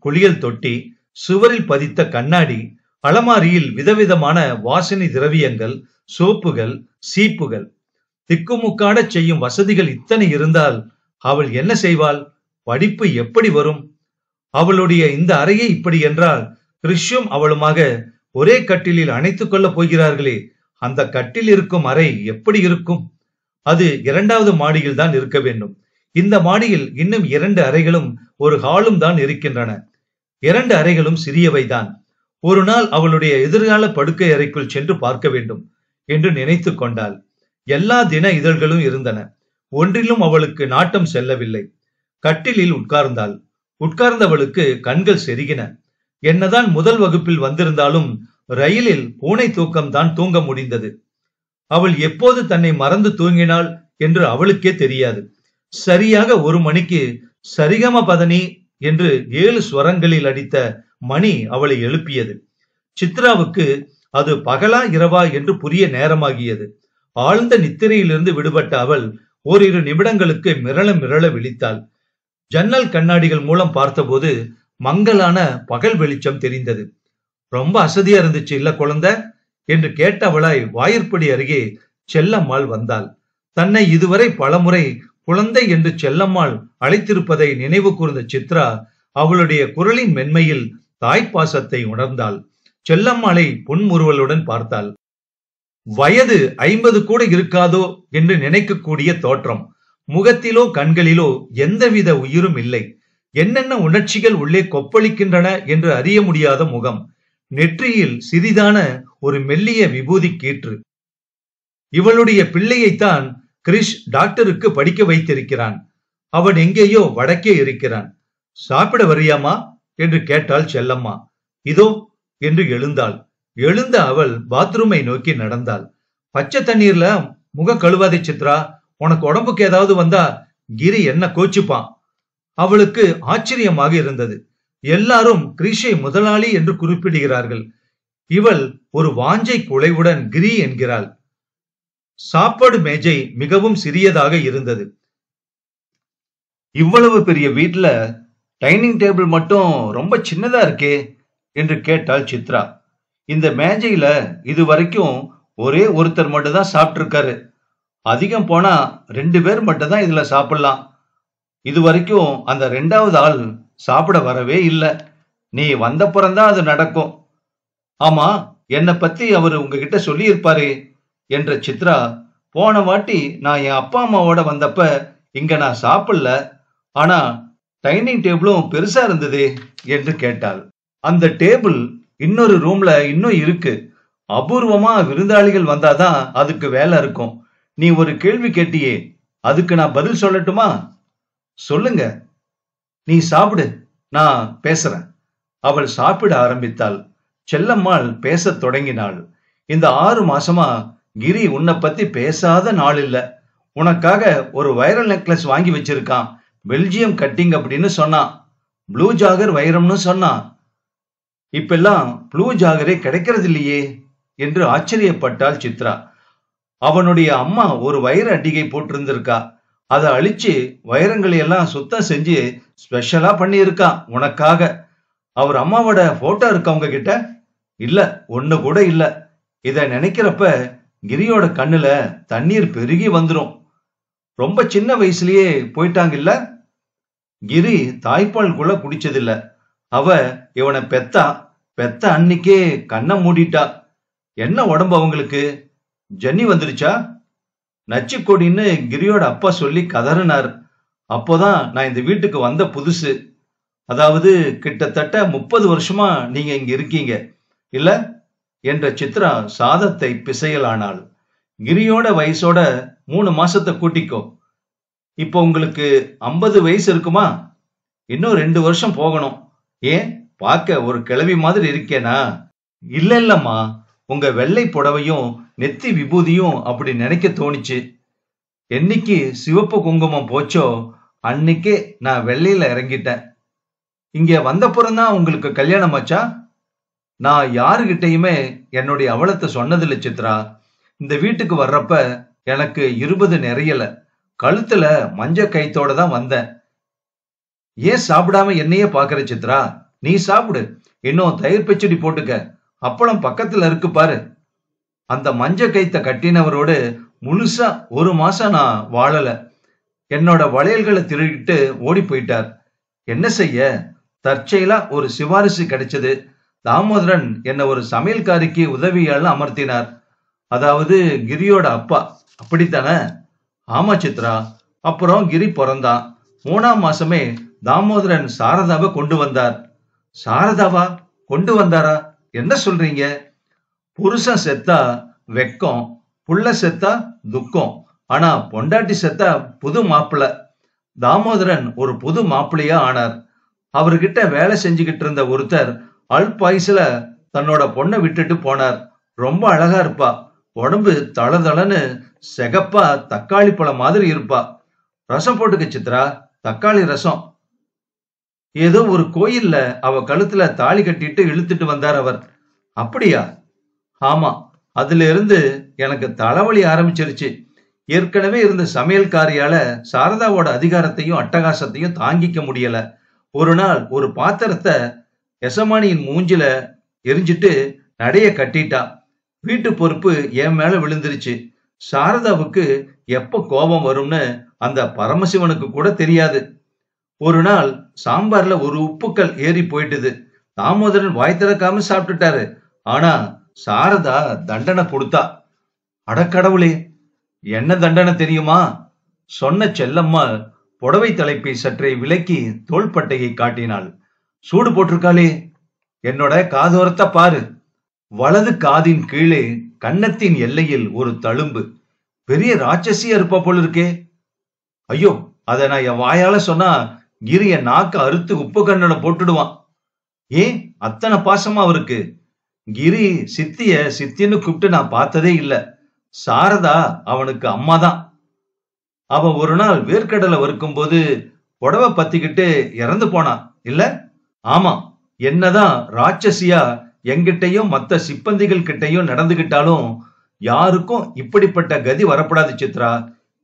குளியல் தொட்டி, சுவரில் பதித்த கண்ணாடி, அலமாரியில் விதவிதமான வாசனை திரவியங்கள், சோப்புகள், சீப்புகள். திக்குமுக்காட செய்யும் வசதிகள் இத்தனை இருந்தால் அவள் என்ன செய்வாள்? படிப்பு எப்படி வரும்? அவளுடைய இந்த அறையே இப்படி என்றால், கிறிஷும் அவளுமாக ஒரே கட்டிலில் அணைத்துக் கொள்ளப் போகிறார்களே, அந்த கட்டில் இருக்கும் அறை எப்படி இருக்கும்? அது 2வது மாடியில் தான் இருக்க வேண்டும். இந்த மாடியில் இன்னும் 2 அறைகளும் ஒரு ஹாலும் தான் இருக்கின்றன. 2 அறைகளும் சிறியவைதான். ஒரு நாள் அவளுடைய எதிர்கால படுக்கை அறைக்குள் சென்று பார்க்க வேண்டும் என்று நினைத்து கொண்டாள். எல்லா தின இதழ்களும் இருந்தன. ஒன்றிலும் அவளுக்கு நாட்டம் செல்லவில்லை. கட்டிலில் உட்கார்ந்தாள். உட்கார்ந்தவளுக்கு கண்கள் செருகின. என்னதான் முதல் வகுப்பில் வந்திருந்தாலும் ரயிலில் பூனை தூக்கம்தான் தூங்க முடிந்தது. அவள் எப்போது தன்னை மறந்து தூங்கினாள் என்று அவளுக்கே தெரியாது. சரியாக 1 மணிக்கு சரிகம பதனி என்று 7 ஸ்வரங்களில் அடித்த மணி அவளை எழுப்பியது. சித்ராவுக்கு அது பகலா இரவா என்று புரிய நேரமாகியது. ஆழ்ந்த நித்திரையிலிருந்து விடுபட்ட அவள் ஓரிரு நிமிடங்களுக்கு மிரள மிரள விழித்தாள். ஜன்னல் கண்ணாடிகள் மூலம் பார்த்தபோது மங்கலான பகல் வெளிச்சம் தெரிந்தது. ரொம்ப அசதியா இருந்துச்சு இல்ல குழந்தை என்று கேட்டவளாய் வாயிற்படி அருகே செல்லம்மாள் வந்தாள். தன்னை இதுவரை பலமுறை குழந்தை என்று செல்லம்மாள் அழைத்திருப்பதை நினைவு கூர்ந்த சித்ரா அவளுடைய குரலின் மென்மையில் தாய்ப்பாசத்தை உணர்ந்தாள். செல்லம்மாளை புன்முறுவலுடன் பார்த்தாள். வயது 50 கூட இருக்காதோ என்று நினைக்கக்கூடிய தோற்றம். முகத்திலோ கண்களிலோ எந்தவித உயிரும் இல்லை. என்னென்ன உணர்ச்சிகள் உள்ளே கொப்பளிக்கின்றன என்று அறிய முடியாத முகம். நெற்றியில் சிறிதான ஒரு மெல்லிய விபூதி கீற்று. இவளுடைய பிள்ளையைத்தான் கிறிஷ் டாக்டருக்கு படிக்க வைத்திருக்கிறான். அவன் எங்கேயோ வடக்கே இருக்கிறான். சாப்பிட வரியாமா என்று கேட்டாள் செல்லம்மா. இதோ என்று எழுந்தாள். எழுந்த அவள் பாத்ரூமை நோக்கி நடந்தாள். பச்சை தண்ணீர்ல முக கழுவாதே சித்ரா, உனக்கு உடம்புக்கு ஏதாவது வந்தா கிரி என்ன கோச்சுப்பான். அவளுக்கு ஆச்சரியமாக இருந்தது. எல்லாரும் கிரிஷை முதலாளி என்று குறிப்பிடுகிறார்கள். இவள் ஒரு வாஞ்சை குலைவுடன் கிரி என்கிறாள். சாப்பாடு மேஜை மிகவும் சிறியதாக இருந்தது. இவ்வளவு பெரிய வீட்டுல டைனிங் டேபிள் மட்டும் ரொம்ப சின்னதா இருக்கே என்று கேட்டாள் சித்ரா. இந்த மேஜையில இதுவரைக்கும் ஒரே ஒருத்தர் மட்டும் தான் சாப்பிட்டு இருக்காரு. அதிகம் போனா 2 பேர் மட்டும் தான் இதுல சாப்பிடலாம். இதுவரைக்கும் அந்த 2வது ஆள் சாப்பிட வரவே இல்லை. நீ வந்தப்புறம்தான் அது நடக்கும். ஆமா, என்னை பத்தி அவரு உங்ககிட்ட சொல்லி இருப்பாரு என்ற சித்ரா. போன வாட்டி நான் என் அப்பா அம்மாவோட வந்தப்ப இங்க நான் சாப்பிடல, ஆனா டைனிங் டேபிளும் பெருசா இருந்தது என்று கேட்டாள். அந்த டேபிள் இன்னொரு ரூம்ல இன்னும் இருக்கு. அபூர்வமா விருந்தாளிகள் வந்தாதான் அதுக்கு வேலை இருக்கும். நீ ஒரு கேள்வி கேட்டியே, அதுக்கு நான் பதில் சொல்லட்டுமா? சொல்லுங்க. நீ சாப்பிடு, நான் பேசுறேன். அவள் சாப்பிட ஆரம்பித்தாள். செல்லம்மாள் பேசத் தொடங்கினாள். இந்த 6 மாசமா கிரி உன்னை பத்தி பேசாத நாள் இல்ல. உனக்காக ஒரு வைரல் நெக்லஸ் வாங்கி வச்சிருக்கான். பெல்ஜியம் கட்டிங் அப்படின்னு சொன்னான். ப்ளூ ஜாகர் வைரம்னு சொன்னான். இப்பெல்லாம் ப்ளூ ஜாகரே கிடைக்கிறது இல்லையே என்று ஆச்சரியப்பட்டாள் சித்ரா. அவனுடைய அம்மா ஒரு வைர அட்டிகை போட்டிருந்திருக்கா. அதை அழிச்சு வைரங்களை எல்லாம் சுத்தம் செஞ்சு ஸ்பெஷலா பண்ணி இருக்கான் உனக்காக. அவர் அம்மாவோட போட்டோ இருக்கா உங்க கிட்ட? இல்ல, ஒண்ணு கூட இல்ல. இத நினைக்கிறப்ப கிரியோட கண்ணுல தண்ணீர் பெருகி வந்துரும். ரொம்ப சின்ன வயசுலயே போயிட்டாங்க இல்ல. கிரி தாய்ப்பால் கூட குடிச்சதில்ல. அவ இவனை பெத்த அன்னைக்கே கண்ணை மூடிட்டா. என்ன உடம்பு அவங்களுக்கு? ஜன்னி வந்துருச்சா? நச்சுக்கொடின்னு கிரியோட அப்பா சொல்லி கதறினார். அப்போதான் நான் இந்த வீட்டுக்கு வந்த புதுசு. அதாவது கிட்டத்தட்ட 30 வருஷமா நீங்க இங்க இருக்கீங்க இல்ல என்ற சித்ரா சாதத்தை பிசையலானாள். கிரியோட வயசோட 3 மாசத்தை கூட்டிக்கோ. இப்போ உங்களுக்கு 50 வயசு இருக்குமா? இன்னும் 2 வருஷம் போகணும். ஏன் பார்க்க ஒரு கிழவி மாதிரி இருக்கேனா? இல்லம்மா, உங்க வெள்ளை புடவையும் நெத்தி விபூதியும் அப்படி நினைக்க தோணிச்சு. என்னைக்கு சிவப்பு குங்குமம் போச்சோ அன்னைக்கே நான் வெள்ளையில இறங்கிட்டேன். இங்க வந்தப்புறம்தான் உங்களுக்கு கல்யாணம் ஆச்சா? நான் யாருகிட்டயுமே என்னுடைய அவலத்தை சொன்னதில்லை சித்ரா. இந்த வீட்டுக்கு வர்றப்ப எனக்கு 20 நிறையல. கழுத்துல மஞ்ச கைத்தோட தான் வந்தேன். ஏன் சாப்பிடாம என்னையே பாக்குற சித்ரா? நீ சாப்பிடு. இன்னும் தயிர் பச்சடி போட்டுக்க. அப்பளம் பக்கத்துல இருக்கு பாரு. அந்த மஞ்ச கைத்த கட்டினவரோடு முழுசா 1 மாசம் நான் வாழல. என்னோட வளையல்களை திருடிட்டு ஓடி போயிட்டார். என்ன செய்ய? தற்செயலா ஒரு சிபாரிசு கிடைச்சது. தாமோதரன் என்ன ஒரு சமையல்காரிக்கு உதவியால் அமர்த்தினார். அதாவது கிரியோட அப்பா. அப்படித்தானே? ஆமா சித்ரா. அப்புறம் கிரி பிறந்தான். 3ஆம் மாசமே தாமோதரன் சாரதாவை கொண்டு வந்தார். சாரதாவா கொண்டு வந்தாரா? என்ன சொல்றீங்க? புருஷன் செத்தா வெக்கம், புள்ள செத்தா துக்கம். ஆனா பொண்டாட்டி செத்தா புது மாப்பிள்ள. தாமோதரன் ஒரு புது மாப்பிள்ளையா ஆனார். அவர்கிட்ட வேலை செஞ்சுக்கிட்டு இருந்த ஒருத்தர் அல்பாயுசுல தன்னோட பொண்ணை விட்டுட்டு போனார். ரொம்ப அழகா இருப்பா. உடம்பு தளதளன்னு செகப்பா தக்காளி பழம் மாதிரி இருப்பா. ரசம் போட்டுக்க சித்ரா, தக்காளி ரசம். ஏதோ ஒரு கோயில்ல அவ கழுத்துல தாலி கட்டிட்டு இழுத்துட்டு வந்தார் அவர். அப்படியா? ஆமா. அதுல இருந்து எனக்கு தலைவலி ஆரம்பிச்சிருச்சு. ஏற்கனவே இருந்த சமையல்காரியால சாரதாவோட அதிகாரத்தையும் அட்டகாசத்தையும் தாங்கிக்க முடியல. ஒரு நாள் ஒரு பாத்திரத்தை எசமானியின் மூஞ்சில எரிஞ்சிட்டு நடைய கட்டிட்டா. வீட்டு பொறுப்பு என் மேல விழுந்துருச்சு. சாரதாவுக்கு எப்ப கோபம் வரும்னு அந்த பரமசிவனுக்கு கூட தெரியாது. ஒரு நாள் சாம்பார்ல ஒரு உப்புக்கள் ஏறி போயிட்டுது. தாமோதரன் வாய் திறக்காம சாப்பிட்டுட்டாரு. ஆனா சாரதா தண்டனை கொடுத்தா. அடக்கடவுளே, என்ன தண்டனை தெரியுமா? சொன்ன செல்லம்மா புடவை தலைப்பை சற்றே விலக்கி தோள்பட்டையை காட்டினாள். சூடு போட்டிருக்காளே. என்னோட காதோரத்தை பாரு. வலது காதின் கீழே கன்னத்தின் எல்லையில் ஒரு தழும்பு. பெரிய ராட்சசியா இருப்பா போல இருக்கே. ஐயோ, அத நான் என் வாயால சொன்னா கிரிய நாக்க அறுத்து உப்பு கண்ணனை போட்டுடுவான். ஏன் அத்தனை பாசமா அவருக்கு? கிரி சித்திய சித்தின்னு கூப்பிட்டு நான் பார்த்ததே இல்ல. சாரதா அவனுக்கு அம்மாதான். அவ ஒரு நாள் வேர்க்கடலை வறுக்கும் போது புடவை பத்திக்கிட்டு இறந்து போனான் இல்ல? ஆமா. என்னதான் ராட்சசியா எங்கிட்டையும் மத்த சிப்பந்திகள் கிட்டையும் நடந்துகிட்டாலும் யாருக்கும் இப்படிப்பட்ட கதி வரப்படாது சித்ரா.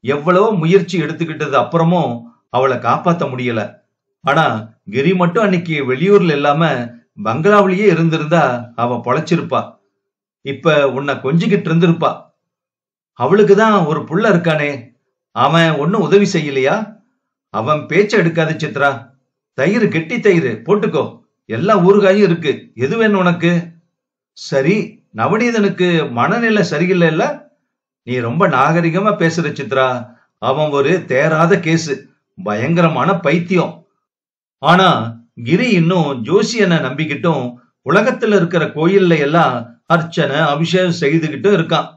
எவ்வளவோ முயற்சி எடுத்துக்கிட்டது அப்புறமும் அவளை காப்பாத்த முடியல. ஆனா கிரி மட்டும் அன்னைக்கு வெளியூர்ல இல்லாம பங்களாவிலேயே இருந்திருந்தா அவ பொழைச்சிருப்பா. இப்ப உன்னை கொஞ்சிக்கிட்டு இருந்திருப்பா. அவளுக்குதான் ஒரு புள்ள இருக்கானே, அவன் ஒன்னும் உதவி செய்யலையா? அவன் பேச்ச எடுக்காது சித்ரா. தயிர் கெட்டி தயிர் போட்டுக்கோ. எல்லா ஊறுகாயும் இருக்கு. எது வேணும் உனக்கு? சரி, நவநீதனுக்கு மனநிலை சரியில்லைல்ல? நீ ரொம்ப நாகரிகமா பேசுற சித்ரா. அவன் ஒரு தேராத கேசு, பயங்கரமான பைத்தியம். ஆனா கிரி இன்னும் ஜோசியனை நம்பிக்கிட்டும் உலகத்துல இருக்கிற கோயில்ல எல்லாம் அர்ச்சனை அபிஷேகம் செய்துகிட்டும் இருக்கான்.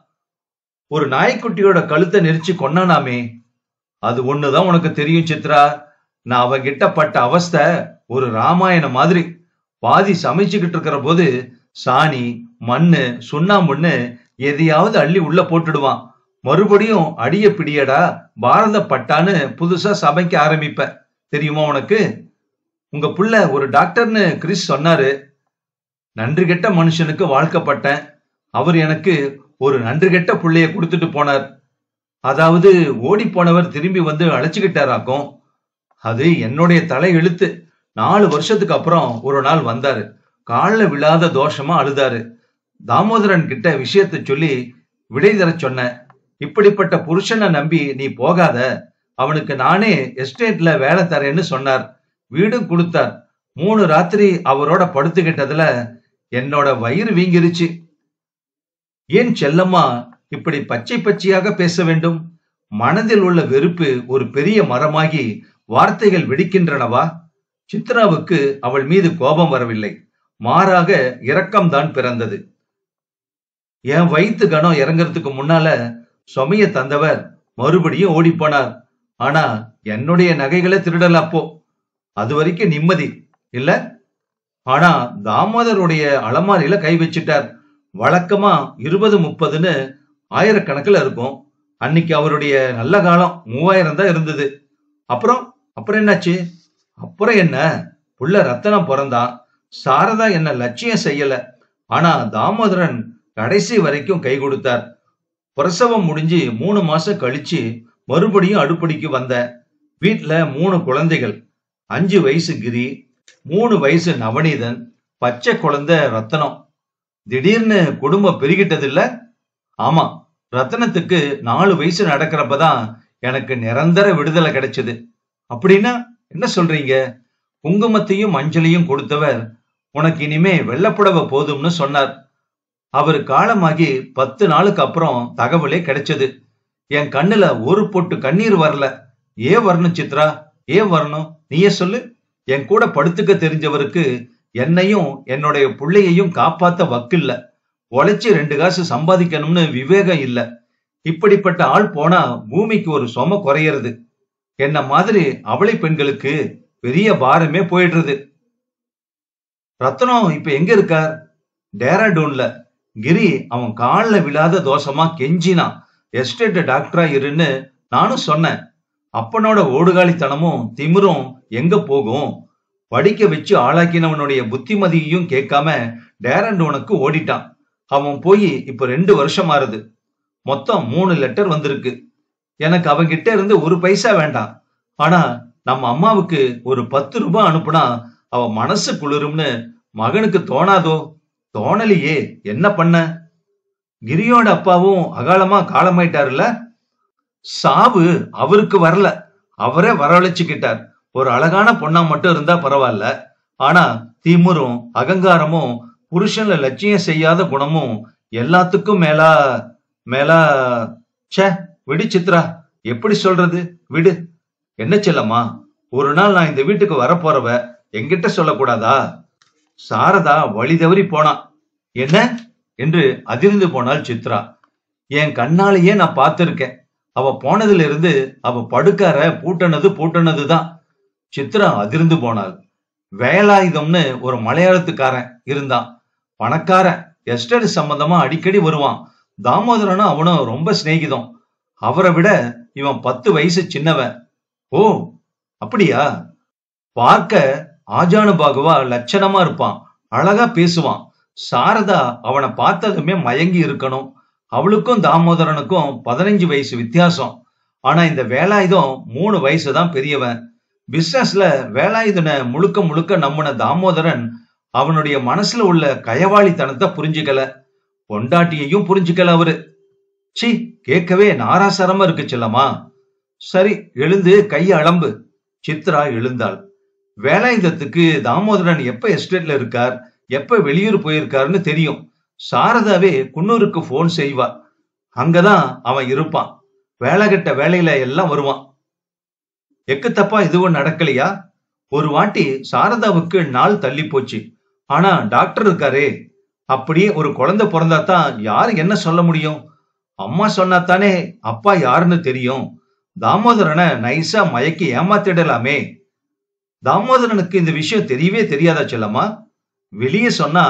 ஒரு நாய்க்குட்டியோட கழுத்தை நெரிச்சு கொன்னானாமே, அது ஒண்ணுதான் உனக்கு தெரியும் சித்ரா. நான் அவங்கிட்ட பட்ட அவஸ்தை ஒரு ராமாயணம் மாதிரி. பாதி சமைச்சுக்கிட்டு இருக்கிற போது சாணி, மண்ணு, சுண்ணாம்புன்னு எதையாவது அள்ளி உள்ள போட்டுடுவான். மறுபடியும் அடிய பிடியடா பாரத பட்டான்னு புதுசா சமைக்க ஆரம்பிப்ப. தெரியுமா உனக்கு? உங்க புள்ள ஒரு டாக்டர்னு கிறிஸ் சொன்னாரு. நன்றி கெட்ட மனுஷனுக்கு வாழ்க்கப்பட்டேன். அவர் எனக்கு ஒரு நன்றி கெட்ட புள்ளைய கொடுத்துட்டு போனார். அதாவது ஓடி போனவர் திரும்பி வந்து அழைச்சுக்கிட்டாராக்கும். அது என்னுடைய தலை எழுத்து. 4 வருஷத்துக்கு அப்புறம் ஒரு நாள் வந்தாரு. காலில் விழாத தோஷமா அழுதாரு. தாமோதரன் கிட்ட விஷயத்தை சொல்லி விடை தர சொன்ன. இப்படிப்பட்ட புருஷனை நம்பி நீ போகாத, அவனுக்கு நானே எஸ்டேட்ல வேலை தரேன்னு சொன்னார். வீடும் கொடுத்தார். 3 ராத்திரி அவரோட படுத்துக்கிட்டதுல என்னோட வயிறு வீங்கிருச்சு. ஏன் செல்லம்மா இப்படி பச்சை பச்சையாக பேச வேண்டும்? மனதில் உள்ள வெறுப்பு ஒரு பெரிய மரமாகி வார்த்தைகள் வெடிக்கின்றனவா? சித்ராவுக்கு அவள் மீது கோபம் வரவில்லை, மாறாக இரக்கம்தான் பிறந்தது. என் வயிற்று கணம் இறங்கறதுக்கு முன்னால சுமைய தந்தவர் மறுபடியும் ஓடி போனார். ஆனா என்னுடைய நகைகளை திருடல அப்போ. அது வரைக்கும் நிம்மதி இல்ல. ஆனா தாமோதருடைய அலமாரியில கை வச்சிட்டார். வழக்கமா 20-30ன்னு ஆயிரக்கணக்கில் இருக்கும். அன்னைக்கு அவருடைய நல்ல காலம் 3000 தான் இருந்தது. அப்புறம் அப்புறம் என்னாச்சு? அப்புறம் என்ன, புள்ள ரத்தனம் பிறந்தான். சாரதா என்ன லட்சியம் செய்யல. ஆனா தாமோதரன் கடைசி வரைக்கும் கை கொடுத்தார். பிரசவம் முடிஞ்சு 3 மாசம் கழிச்சு மறுபடியும் அடுப்படிக்கு வந்த. வீட்டுல 3 குழந்தைகள். 5 வயசு கிரி, 3 வயசு நவநீதன், பச்சை குழந்தை ரத்தனம். திடீர்னு குடும்பம் பெருகிட்டது இல்ல? ஆமா, ரத்தனத்துக்கு 4 வயசு நடக்கிறப்பதான் எனக்கு நிரந்தர விடுதலை கிடைச்சது. அப்படின்னா என்ன சொல்றீங்க? குங்குமத்தையும் மஞ்சளையும் கொடுத்தவர் உனக்கு இனிமே வெள்ளப்புடவை போதும்னு சொன்னார். அவரு காலமாகி 10 நாளுக்கு அப்புறம் தகவலே கிடைச்சது. என் கண்ணுல ஒரு பொட்டு கண்ணீர் வரல. ஏன் வரணும் சித்ரா, ஏன் வரணும்? நீயே சொல்லு. என் கூட படுத்துக்க தெரிஞ்சவருக்கு என்னையும் என்னுடைய பிள்ளையையும் காப்பாத்த வக்கில்ல. உழைச்சி 2 காசு சம்பாதிக்கணும்னு விவேகம் இல்ல. இப்படிப்பட்ட ஆள் போனா பூமிக்கு ஒரு சும குறையிறது. என்ன மாதிரி அவளை பெண்களுக்கு பெரிய பாரமே போயிடுறது. ரத்னம் இப்ப எங்க இருக்கார்? டேராடூன்ல. கிரி அவன் கால்ல விழாத தோஷமா கெஞ்சினா எஸ்டேட் டாக்டரா இருன்னு நானும் சொன்னேன். அப்பனோட ஓடுகாலித்தனமும் திமிரும் எங்க போகும்? படிக்க வச்சு ஆளாக்கினவனுடைய புத்திமதியையும் கேட்காம டேராடூனுக்கு ஓடிட்டான். அவன் போய் இப்ப 2 வருஷம் ஆறுது. மொத்தம் 3 லெட்டர் வந்திருக்கு. எனக்கு அவங்கிட்ட இருந்து ஒரு பைசா வேண்டாம். ஆனா நம்ம அம்மாவுக்கு ஒரு 10 ரூபாய் அனுப்புனா அவ மனசு குளிரும்னு மகனுக்கு தோணாதோ? தோணலையே, என்ன பண்ண? கிரியோட அப்பாவும் அகாலமா காலமாயிட்டாருல. சாவு அவருக்கு வரல, அவரே வரவழைச்சுக்கிட்டார். ஒரு அழகான பொண்ணா மட்டும் இருந்தா பரவாயில்ல. ஆனா திமிரும் அகங்காரமும் புருஷன்ல லட்சியம் செய்யாத குணமும் எல்லாத்துக்கும் மேலா சே. விடு சித்ரா, எப்படி சொல்றது? விடு. என்ன செல்லம்மா, ஒரு நாள் நான் இந்த வீட்டுக்கு வரப்போறவ என்கிட்ட சொல்லக்கூடாதா? சாரதா வழி தவறி போனா. என்ன என்று அதிர்ந்து போனாள் சித்ரா. என் கண்ணாலேயே நான் பார்த்திருக்கேன். அவ போனதுல இருந்து அவ படுக்கார பூட்டனதுதான். சித்ரா அதிர்ந்து போனாள். வேலாயுதம்னு ஒரு மலையாளத்துக்காரன் இருந்தான். பணக்காரன், எஸ்டேட் சம்பந்தமா அடிக்கடி வருவான். தாமோதரனும் அவனும் ரொம்ப சிநேகிதம். அவரை விட இவன் 10 வயசு சின்னவன். ஓ அப்படியா? பார்க்க ஆஜானுபாகுவா லட்சணமா இருப்பான், அழகா பேசுவான். சாரதா அவனை பார்த்ததுமே மயங்கி இருக்கணும். அவளுக்கும் தாமோதரனுக்கும் 15 வயசு வித்தியாசம். ஆனா இந்த வேலாயுதம் 3 வயசுதான் பெரியவன். பிசினஸ்ல வேலாயுதனை முழுக்க முழுக்க நம்பின தாமோதரன் அவனுடைய மனசுல உள்ள கயவாளித்தனத்தை புரிஞ்சுக்கல. பொண்டாட்டியையும் புரிஞ்சுக்கல அவரு. சி, கேட்கவே நாராசரமா இருக்கு செல்லம்மா. சரி, எழுந்து கைய அலம்பு. சித்ரா எழுந்தாள். வேலாயுதத்துக்கு தாமோதரன் எப்ப எஸ்டேட்ல இருக்கார், எப்ப வெளியூர் போயிருக்காருன்னு தெரியும். சாரதாவே குன்னூருக்கு போன் செய்வா. அங்கதான் அவன் இருப்பான். வேலைகட்ட வேலையில எல்லாம் வருவான். எக்கு தப்பா எதுவும் நடக்கலையா? ஒரு வாட்டி சாரதாவுக்கு நாள் தள்ளி போச்சு. ஆனா டாக்டர் இருக்காரே. அப்படியே ஒரு குழந்தை பிறந்தாதான் யாரு என்ன சொல்ல முடியும்? அம்மா சொன்னாத்தானே அப்பா யாருன்னு தெரியும். தாமோதரனை நைஸா மயக்கி ஏமாத்திடலாமே. தாமோதரனுக்கு இந்த விஷயம் தெரியவே தெரியாதா செல்லம்மா? வெளியே சொன்னா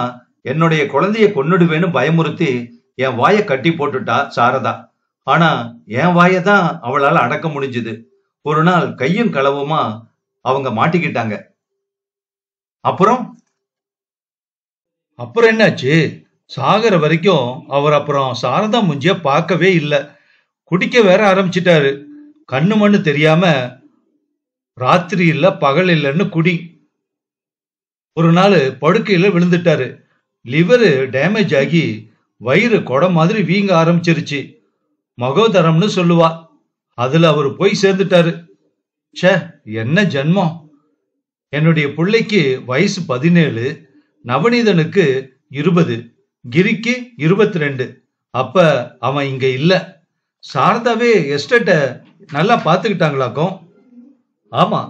என்னுடைய குழந்தைய கொன்னுடுவேன்னு பயமுறுத்தி என் வாய கட்டி போட்டுட்டா சாரதா. ஆனா என் வாயதான் அவளால அடக்க முடிஞ்சது. ஒரு நாள் கையும் களவுமா அவங்க மாட்டிக்கிட்டாங்க. அப்புறம் என்னாச்சு? சாகர வரைக்கும் அவர் அப்புறம் சாரதா முஞ்சிய பார்க்கவே இல்லை. குடிக்க வேற ஆரம்பிச்சிட்டாரு. கண்ணு மண்ணு தெரியாம ராத்திரி இல்ல பகல் இல்லைன்னு குடி. ஒரு நாள் படுக்கையில விழுந்துட்டாரு. லிவரு டேமேஜ் ஆகி வயிறு கொடை மாதிரி வீங்க ஆரம்பிச்சிருச்சு. மகோதரம்னு சொல்லுவா. அதுல அவரு போய் சேர்ந்துட்டாரு. ச்சே, என்ன ஜன்மம். என்னுடைய பிள்ளைக்கு வயசு 17, நவநீதனுக்கு 20, கிரிக்கு 22. அப்ப அவன் இங்க இல்ல. சாரதாவே எஸ்டேட்ட நல்லா பாத்துக்கிட்டாங்களாக்கும். ஆமா,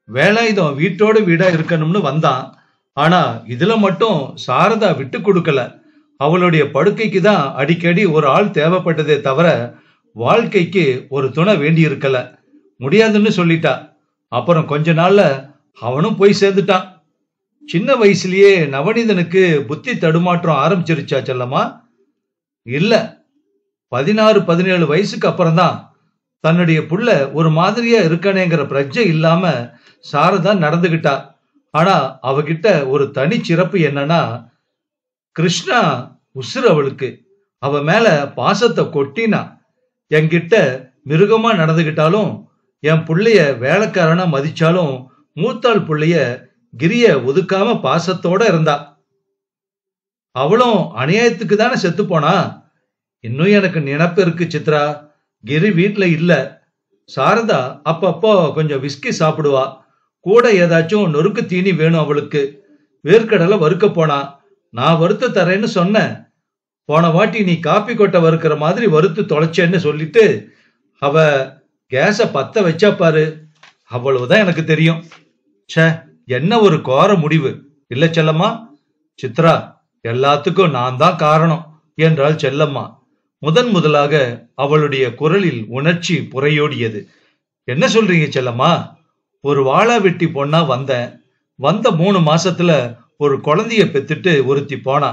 வேலாயுதம் வீட்டோட வீடா இருக்கணும்னு வந்தான். ஆனா இதுல மட்டும் சாரதா விட்டு கொடுக்கல. அவளுடைய படுக்கைக்கு தான் அடிக்கடி ஒரு ஆள் தேவைப்பட்டதே தவிர வாழ்க்கைக்கு ஒரு துணை வேண்டி இருக்கல. முடியாதுன்னு சொல்லிட்டா. அப்புறம் கொஞ்ச நாள்ல அவனும் போய் சேர்ந்துட்டான். சின்ன வயசுலயே நவநீதனுக்கு புத்தி தடுமாற்றம் ஆரம்பிச்சிருச்சா செல்லம்மா? இல்ல, 16-17 வயசுக்கு அப்புறம்தான் தன்னுடைய புள்ள ஒரு மாதிரியா இருக்கானேங்கிற பிரஜை இல்லாம சாரதா நடந்துகிட்டா. ஆனா அவகிட்ட ஒரு தனி சிறப்பு என்னன்னா, கிருஷ்ணா உசுறு அவளுக்கு. அவ மேல பாசத்தை கொட்டினா. என்கிட்ட மிருகமா நடந்துகிட்டாலும், என் புள்ளைய வேலைக்காரனா மதிச்சாலும், மூத்தாள் புள்ளைய கிரிய ஒதுக்காம பாசத்தோட இருந்தா. அவளும் அநியாயத்துக்கு தானே செத்து போனா. இன்னும் எனக்கு நினப்பு இருக்கு சித்ரா. கிரி வீட்டுல இல்ல. சாரதா அப்பப்போ கொஞ்சம் விஸ்கி சாப்பிடுவா. கூட ஏதாச்சும் நொறுக்கு தீனி வேணும் அவளுக்கு. வேர்க்கடலை வறுக்க போனா. நான் வறுத்து தரேன்னு சொன்னேன். போன வாட்டி நீ காப்பி கொட்டை வறுக்கிற மாதிரி வறுத்து தொலைச்சேன்னு சொல்லிட்டு அவ கேஸ பத்த வச்சா பாரு. அவ்வளவுதான் எனக்கு தெரியும். ச்சே, என்ன ஒரு கோர முடிவு இல்ல செல்லம்மா? சித்ரா, எல்லாத்துக்கும் நான் தான் காரணம் என்றாள் செல்லம்மா. முதலாக அவளுடைய குரலில் உணர்ச்சி புரையோடியது. என்ன சொல்றீங்க செல்லம்மா? ஒரு வாழா வெட்டி பொண்ணா வந்தேன். வந்த 3 மாசத்துல ஒரு குழந்தைய பெத்துட்டு ஒருத்தி போனா.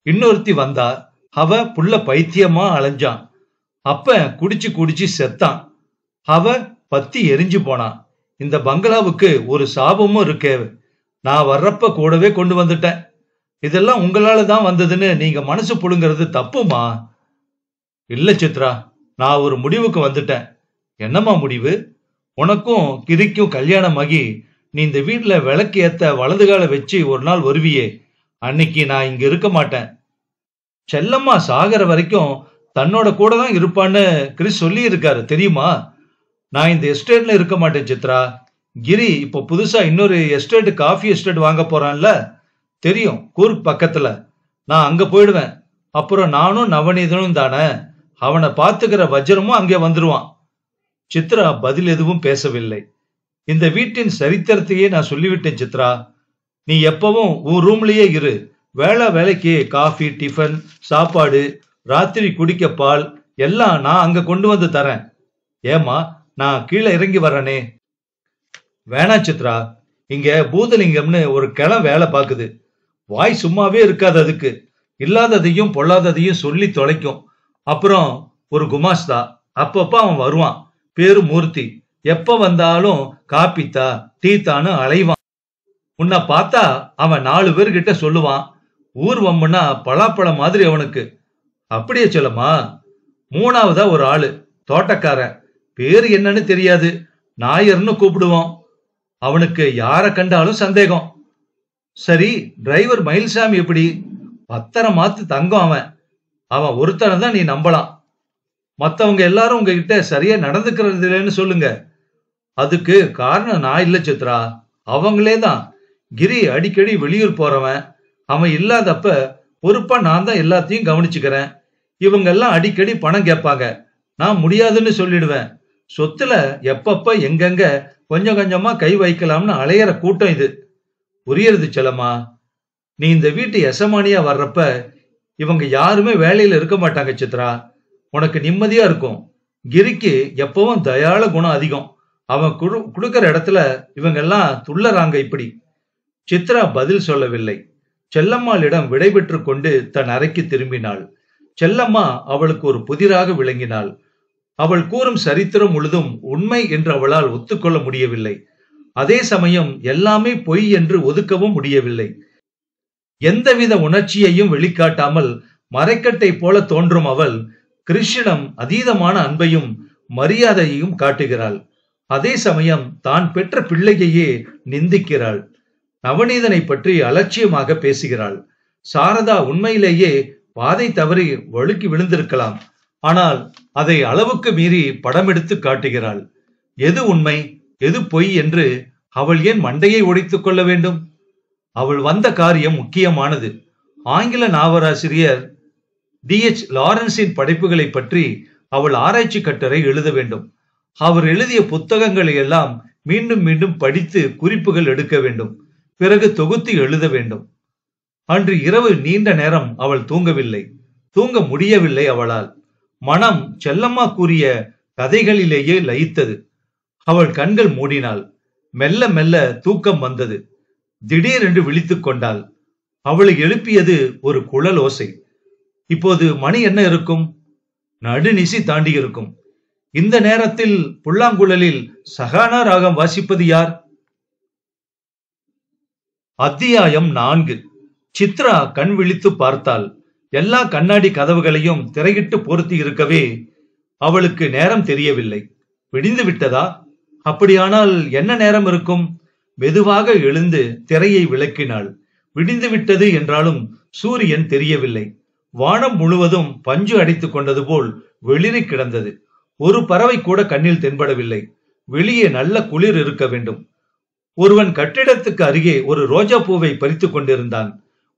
இன்னொருத்தி வந்தா. அவ புள்ள பைத்தியமா அலைஞ்சான். அப்ப குடிச்சு குடிச்சு செத்தான். அவ பத்தி எரிஞ்சு போனான். இந்த பங்களாவுக்கு ஒரு சாபமும் இருக்கே. நான் வர்றப்ப கூடவே கொண்டு வந்துட்டேன். இதெல்லாம் உங்களால தான் வந்ததுன்னு நீங்க மனசு புழுங்கிறது தப்புமா? இல்ல சித்ரா, நான் ஒரு முடிவுக்கு வந்துட்டேன். என்னம்மா முடிவு? உனக்கும் கிரிக்கும் கல்யாணம் ஆகி நீ இந்த வீட்டுல விளக்கு ஏத்த வலது கால வச்சு ஒரு நாள் வருவியே, அன்னைக்கு நான் இங்க இருக்க மாட்டேன். செல்லம்மா சாகர வரைக்கும் தன்னோட கூட தான் இருப்பான்னு கிறிஸ் சொல்லி இருக்காரு தெரியுமா? நான் இந்த எஸ்டேட்ல இருக்க மாட்டேன் சித்ரா. கிரி இப்ப புதுசா இன்னொரு எஸ்டேட், காஃபி எஸ்டேட் வாங்க போறான்ல, தெரியும், கூர்க் பக்கத்துல. நான் அங்க போயிடுவேன். அப்புறம் நானும் நவநீதனும் தானே. அவனை பாத்துக்கிற வஜ்ரமும் அங்கே வந்துருவான். சித்ரா பதில் எதுவும் பேசவில்லை. இந்த வீட்டின் சரித்திரத்தையே நான் சொல்லிவிட்டேன் சித்ரா. நீ எப்பவும் உன் ரூம்லயே இரு. வேலைக்கு காஃபி, டிஃபன், சாப்பாடு, ராத்திரி குடிக்க பால் எல்லாம் நான் அங்க கொண்டு வந்து தரேன். ஏமா, நான் கீழே இறங்கி வரனே? வேணா சித்ரா, இங்க பூதலிங்கம்னு ஒரு கிளம் வேலை பாக்குது. வாய் சும்மாவே இருக்காது. அதுக்கு இல்லாததையும் பொல்லாததையும் சொல்லி தொலைக்கும். அப்புறம் ஒரு குமாஸ்தா, அப்பப்ப அவன் வருவான். பேரு மூர்த்தி. எப்ப வந்தாலும் காப்பித்தா டீத்தான்னு அலைவான். உன்னை பார்த்தா அவன் 4 பேர்கிட்ட சொல்லுவான். ஊர் வம்புன்னா பலாப்பழம் மாதிரி அவனுக்கு. அப்படியே சொல்லமா? 3வதா ஒரு ஆளு, தோட்டக்காரன். பேரு என்னன்னு தெரியாது. நாயர்னு கூப்பிடுவோம். அவனுக்கு யார கண்டாலும் சந்தேகம். சரி, டிரைவர் மயில்சாமி எப்படி? பத்திரம் மாத்து தங்கம். அவன் அவன் ஒருத்தனை தான் நீ நம்பலாம். மத்தவங்க எல்லாரும் உங்ககிட்ட சரியா நடந்துக்கிறது இல்லைன்னு சொல்லுங்க. அதுக்கு காரணம் நான் இல்ல சித்ரா, அவங்களே தான். கிரி அடிக்கடி வெளியூர் போறவன். அவன் இல்லாதப்ப பொறுப்பா நான் தான் எல்லாத்தையும் கவனிச்சுக்கிறேன். இவங்க எல்லாம் அடிக்கடி பணம் கேட்பாங்க. நான் முடியாதுன்னு சொல்லிடுவேன். சொத்துல எப்பப்ப எங்கெங்க கொஞ்சம் கொஞ்சமா கை வைக்கலாம்னு அலையிற கூட்டம் இது. புரியுறது செல்லம்மா? நீ இந்த வீட்டு எசமானியா வர்றப்ப இவங்க யாருமே வேலையில இருக்க மாட்டாங்க சித்ரா. உனக்கு நிம்மதியா இருக்கும். கிரிக்கு எப்பவும் தயாள குணம் அதிகம். அவன் குடுக்கிற இடத்துல இவங்க எல்லாம் துள்ளறாங்க. இப்படி சித்ரா பதில் சொல்லவில்லை. செல்லம்மாளிடம் விடைபெற்று கொண்டு தன் அறைக்கு திரும்பினாள். செல்லம்மா அவளுக்கு ஒரு புதிராக விளங்கினாள். அவள் கூறும் சரித்திரம் முழுதும் உண்மை என்று அவளால் ஒத்துக்கொள்ள முடியவில்லை. அதே சமயம் எல்லாமே பொய் என்று ஒதுக்கவும் முடியவில்லை. எந்தவித உணர்ச்சியையும் வெளிக்காட்டாமல் மறைக்கட்டை போல தோன்றும் அவள் கிருஷ்ணனிடம் அதீதமான அன்பையும் மரியாதையையும் காட்டுகிறாள். அதே சமயம் தான் பெற்ற பிள்ளையையே நிந்திக்கிறாள். நவநீதனை பற்றி அலட்சியமாக பேசுகிறாள். சாரதா உண்மையிலேயே பாதை தவறி வழுக்கி விழுந்திருக்கலாம். ஆனால் அதை அளவுக்கு மீறி படமெடுத்து காட்டுகிறாள். எது உண்மை, எது பொய் என்று அவள் ஏன் மண்டையை உடைத்துக் கொள்ள வேண்டும்? அவள் வந்த காரியம் முக்கியமானது. ஆங்கில நாவலாசிரியர் D.H. லாரன்ஸின் படைப்புகளை பற்றி அவள் ஆராய்ச்சி கட்டுரை எழுத வேண்டும். அவர் எழுதிய புத்தகங்களை எல்லாம் மீண்டும் மீண்டும் படித்து குறிப்புகள் எடுக்க வேண்டும். பிறகு தொகுத்து எழுத வேண்டும். அன்று இரவு நீண்ட நேரம் அவள் தூங்கவில்லை. தூங்க முடியவில்லை அவளால். மனம் செல்லம்மா கூறிய கதைகளிலேயே லயித்தது. அவள் கண்கள் மூடினாள். மெல்ல மெல்ல தூக்கம் வந்தது. திடீரென்று விழித்துக் கொண்டாள். அவளை எழுப்பியது ஒரு குழல் ஓசை. இப்போது மணி என்ன இருக்கும்? நடுநிசி தாண்டி இருக்கும். இந்த நேரத்தில் புல்லாங்குழலில் சகானா ராகம் வாசிப்பது யார்? அத்தியாயம் 4. சித்ரா கண் விழித்து பார்த்தாள். எல்லா கண்ணாடி கதவுகளையும் திரையிட்டு பொருத்தி இருக்கவே அவளுக்கு நேரம் தெரியவில்லை. விடிந்து விட்டதா? அப்படியானால் என்ன நேரம் இருக்கும்? மெதுவாக எழுந்து திரையை விளக்கினாள். விடிந்து விட்டது என்றாலும் சூரியன் தெரியவில்லை. வானம் முழுவதும் பஞ்சு அடைத்துக் கொண்டது போல் வெளிரி கிடந்தது. ஒரு பறவை கூட கண்ணில் தென்படவில்லை. வெளியே நல்ல குளிர் இருக்க வேண்டும். ஒருவன் கட்டிடத்துக்கு அருகே ஒரு ரோஜா பூவை பறித்துக் கொண்டிருந்தான்.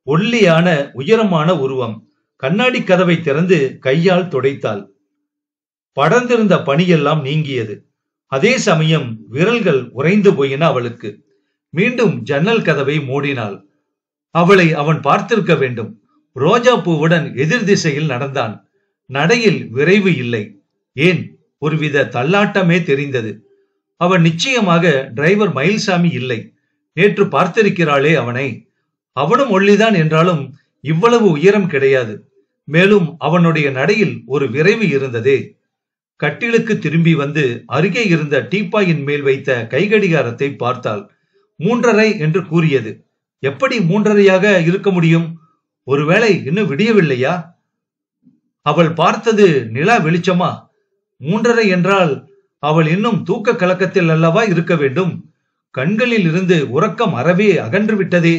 ஒல்லியான உயரமான உருவம். கண்ணாடி கதவை திறந்து கையால் துடைத்தாள். படர்ந்திருந்த பனியெல்லாம் நீங்கியது. அதே சமயம் விரல்கள் உறைந்து போயின அவளுக்கு. மீண்டும் ஜன்னல் கதவை மூடினாள். அவளை அவன் பார்த்திருக்க வேண்டும். ரோஜா பூவுடன் எதிர் திசையில் நடந்தான். நடையில் விரைவு இல்லை. ஏன், ஒருவித தள்ளாட்டமே தெரிந்தது. அவன் நிச்சயமாக டிரைவர் மயில்சாமி இல்லை. நேற்று பார்த்திருக்கிறாளே அவனை. அவனும் ஒல்லிதான் என்றாலும் இவ்வளவு உயரம் கிடையாது. மேலும் அவனுடைய நடையில் ஒரு விரைவு இருந்ததே. கட்டிலுக்கு திரும்பி வந்து அருகே இருந்த டீப்பாயின் மேல் வைத்த கைகடிகாரத்தை பார்த்தாள். 3:30 என்று கூறியது. எப்படி 3:30 இருக்க முடியும்? ஒருவேளை இன்னும் விடியவில்லையா? அவள் பார்த்தது நிலா வெளிச்சமா? 3:30 என்றால் அவள் இன்னும் தூக்க கலக்கத்தில் அல்லவா இருக்க வேண்டும். கண்களில் இருந்து உறக்கம் அறவே அகன்று விட்டதே.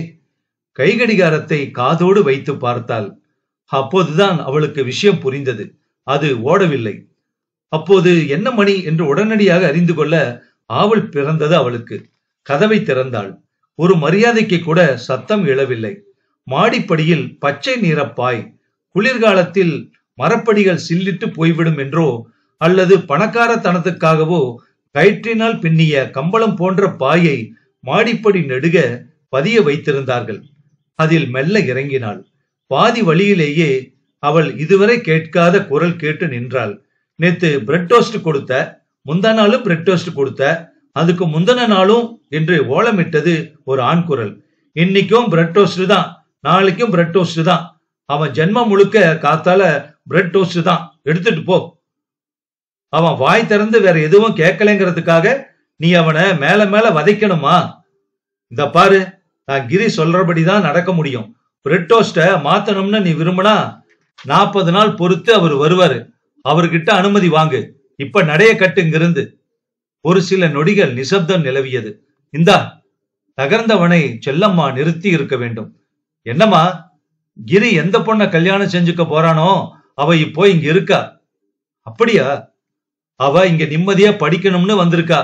கைகடிகாரத்தை காதோடு வைத்து பார்த்தாள். அப்போதுதான் அவளுக்கு விஷயம் புரிந்தது. அது ஓடவில்லை. அப்போது என்ன மணி என்று உடனடியாக அறிந்து கொள்ள ஆவல் பிறந்தது அவளுக்கு. கதவை திறந்தாள். ஒரு மரியாதைக்கு கூட சத்தம் எழவில்லை. மாடிப்படியில் பச்சை நிற பாய். குளிர்காலத்தில் மரப்படிகள் சில்லிட்டு போய்விடும் என்றோ அல்லது பணக்காரத்தனத்துக்காகவோ கயிற்றினால் பின்னிய கம்பளம் போன்ற பாயை மாடிப்படி நெடுக பதிய வைத்திருந்தார்கள். அதில் மெல்ல இறங்கினாள். பாதி வழியிலேயே அவள் இதுவரை கேட்காத குரல் கேட்டு நின்றாள். நேத்து பிரெட் டோஸ்ட் கொடுத்த, முந்தா நாளும் பிரெட் டோஸ்ட் கொடுத்த, அதுக்கு முந்தின நாளும் என்று ஓலமிட்டது ஒரு ஆண் குரல். இன்னைக்கும் பிரெட் டோஸ்ட் தான், நாளைக்கும் பிரெட் டோஸ்ட் தான். அவன் ஜென்மம் முழுக்க காத்தால பிரெட் டோஸ்ட் தான், எடுத்துட்டு போ. அவன் வாய் திறந்து வேற எதுவும் கேட்கலங்கிறதுக்காக நீ அவனை மேல மேல வதைக்கணுமா? இந்த பாரு, நான் கிரி சொல்றபடிதான் நடக்க முடியும். பிரெட் டோஸ்ட மாத்தணும்னு நீ விரும்பினா 40 நாள் பொறுத்து அவர் வருவாரு. அவர்கிட்ட அனுமதி வாங்கு. இப்ப நடைய கட்டு இங்கிருந்து. ஒரு சில நொடிகள் நிசப்தம் நிலவியது. இந்தா, தகர்ந்தவனை செல்லம்மா நிறுத்தி இருக்க வேண்டும். என்னம்மா, கிரி எந்த பொண்ண கல்யாணம் செஞ்சுக்க போறானோ அவ இப்போ இங்க இருக்கா. அப்படியா? அவ இங்க நிம்மதியா படிக்கணும்னு வந்திருக்கா.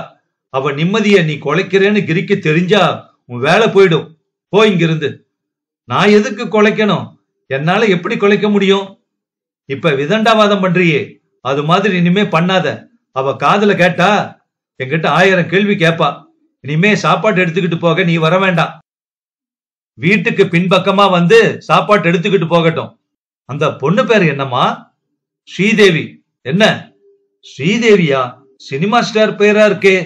அவ நிம்மதிய நீ கொலைக்கிறேன்னு கிரிக்கு தெரிஞ்சா உன் வேலை போயிடும். போ இங்கிருந்து. நான் எதுக்கு கொலைக்கணும்? என்னால எப்படி கொலைக்க முடியும்? இப்ப விதண்டாவாதம் பண்றியே, அது மாதிரி இனிமே பண்ணாத. அவ காதுல கேட்டா என்கிட்ட 1000 கேள்வி கேப்பா. இனிமே சாப்பாட்டு எடுத்துக்கிட்டு போக நீ வர வேண்டாம். வீட்டுக்கு பின்பக்கமா வந்து சாப்பாட்டு எடுத்துக்கிட்டு போகட்டும். அந்த பொண்ணு பேர் என்னம்மா? ஸ்ரீதேவி. என்ன ஸ்ரீதேவியா? சினிமா ஸ்டார் பேரா இருக்கே.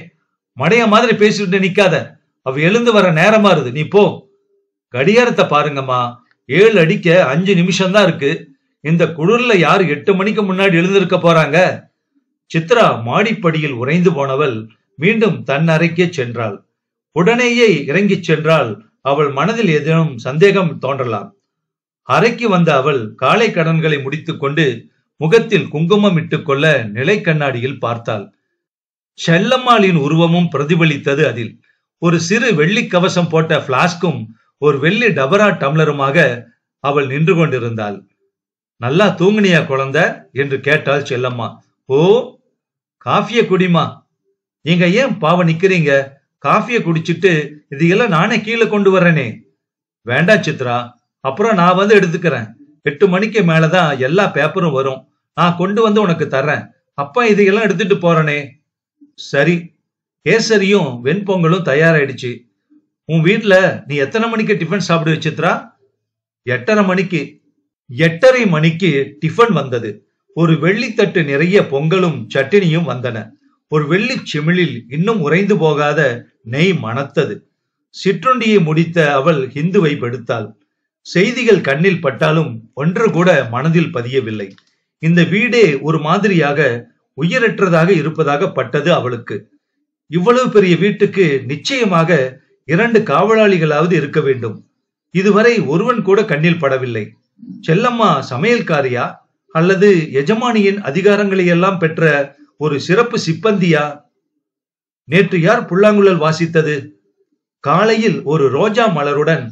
மடைய மாதிரி பேசிட்டு நிக்காத. அவ எழுந்து வர நேரமா இருது, நீ போ. கடிகாரத்தை பாருங்கம்மா, 7 அடிக்க 5 நிமிஷம் தான் இருக்கு. இந்த குளிர்ல யாரு 8 மணிக்கு முன்னாடி எழுந்திருக்க போறாங்க? சித்ரா மாடிப்படியில் உறைந்து போனவள் மீண்டும் தன் அறைக்கே சென்றாள். உடனேயே இறங்கி சென்றால் அவள் மனதில் ஏதேனும் சந்தேகம் தோன்றலாம். அறைக்கு வந்த அவள் காலை கடன்களை முடித்துக் கொண்டு முகத்தில் குங்குமம் இட்டுக் கொள்ள நிலை கண்ணாடியில் பார்த்தாள். செல்லம்மாளின் உருவமும் பிரதிபலித்தது அதில். ஒரு சிறு வெள்ளி கவசம் போட்ட பிளாஸ்கும் ஒரு வெள்ளி டபரா டம்ளருமாக அவள் நின்று கொண்டிருந்தாள். நல்லா தூங்குனியா குழந்தை என்று கேட்டாள் செல்லம்மா. ஓ, காஃபிய குடிமா. நீங்க ஏன் பாவ நிக்கிறீங்க? காஃபிய குடிச்சிட்டு இதையெல்லாம் நானே கீழே கொண்டு வர்றேனே. வேண்டா சித்ரா, அப்புறம் நான் வந்து எடுத்துக்கிறேன். 8 மணிக்கு மேலதான் எல்லா பேப்பரும் வரும். நான் கொண்டு வந்து உனக்கு தர்றேன். அப்பா இதையெல்லாம் எடுத்துட்டு போறனே. சரி. கேசரியும் வெண்பொங்கலும் தயாராயிடுச்சு. உன் வீட்டுல நீ எத்தனை மணிக்கு டிஃபன் சாப்பிடு சித்ரா? 8:30 மணிக்கு. 8:30 மணிக்கு டிஃபன் வந்தது. ஒரு வெள்ளித்தட்டு நிறைய பொங்கலும் சட்டினியும் வந்தன. ஒரு வெள்ளி சிமிழில் இன்னும் உறைந்து போகாத நெய் மணத்தது. சிற்றுண்டியை முடித்த அவள் ஹிந்துவை படுத்தாள். செய்திகள் கண்ணில் பட்டாலும் ஒன்று கூட மனதில் பதியவில்லை. இந்த வீடே ஒரு மாதிரியாக உயிரற்றதாக இருப்பதாக பட்டது அவளுக்கு. இவ்வளவு பெரிய வீட்டுக்கு நிச்சயமாக 2 காவலாளிகளாவது இருக்க வேண்டும். இதுவரை ஒருவன் கூட கண்ணில் படவில்லை. செல்லம்மா சமையல்காரியா அல்லது எஜமானியின் அதிகாரங்களை எல்லாம் பெற்ற ஒரு சிறப்பு சிப்பந்தியா? நேற்று யார் புல்லாங்குழல் வாசித்தது? காலையில் ஒரு ரோஜா மலருடன்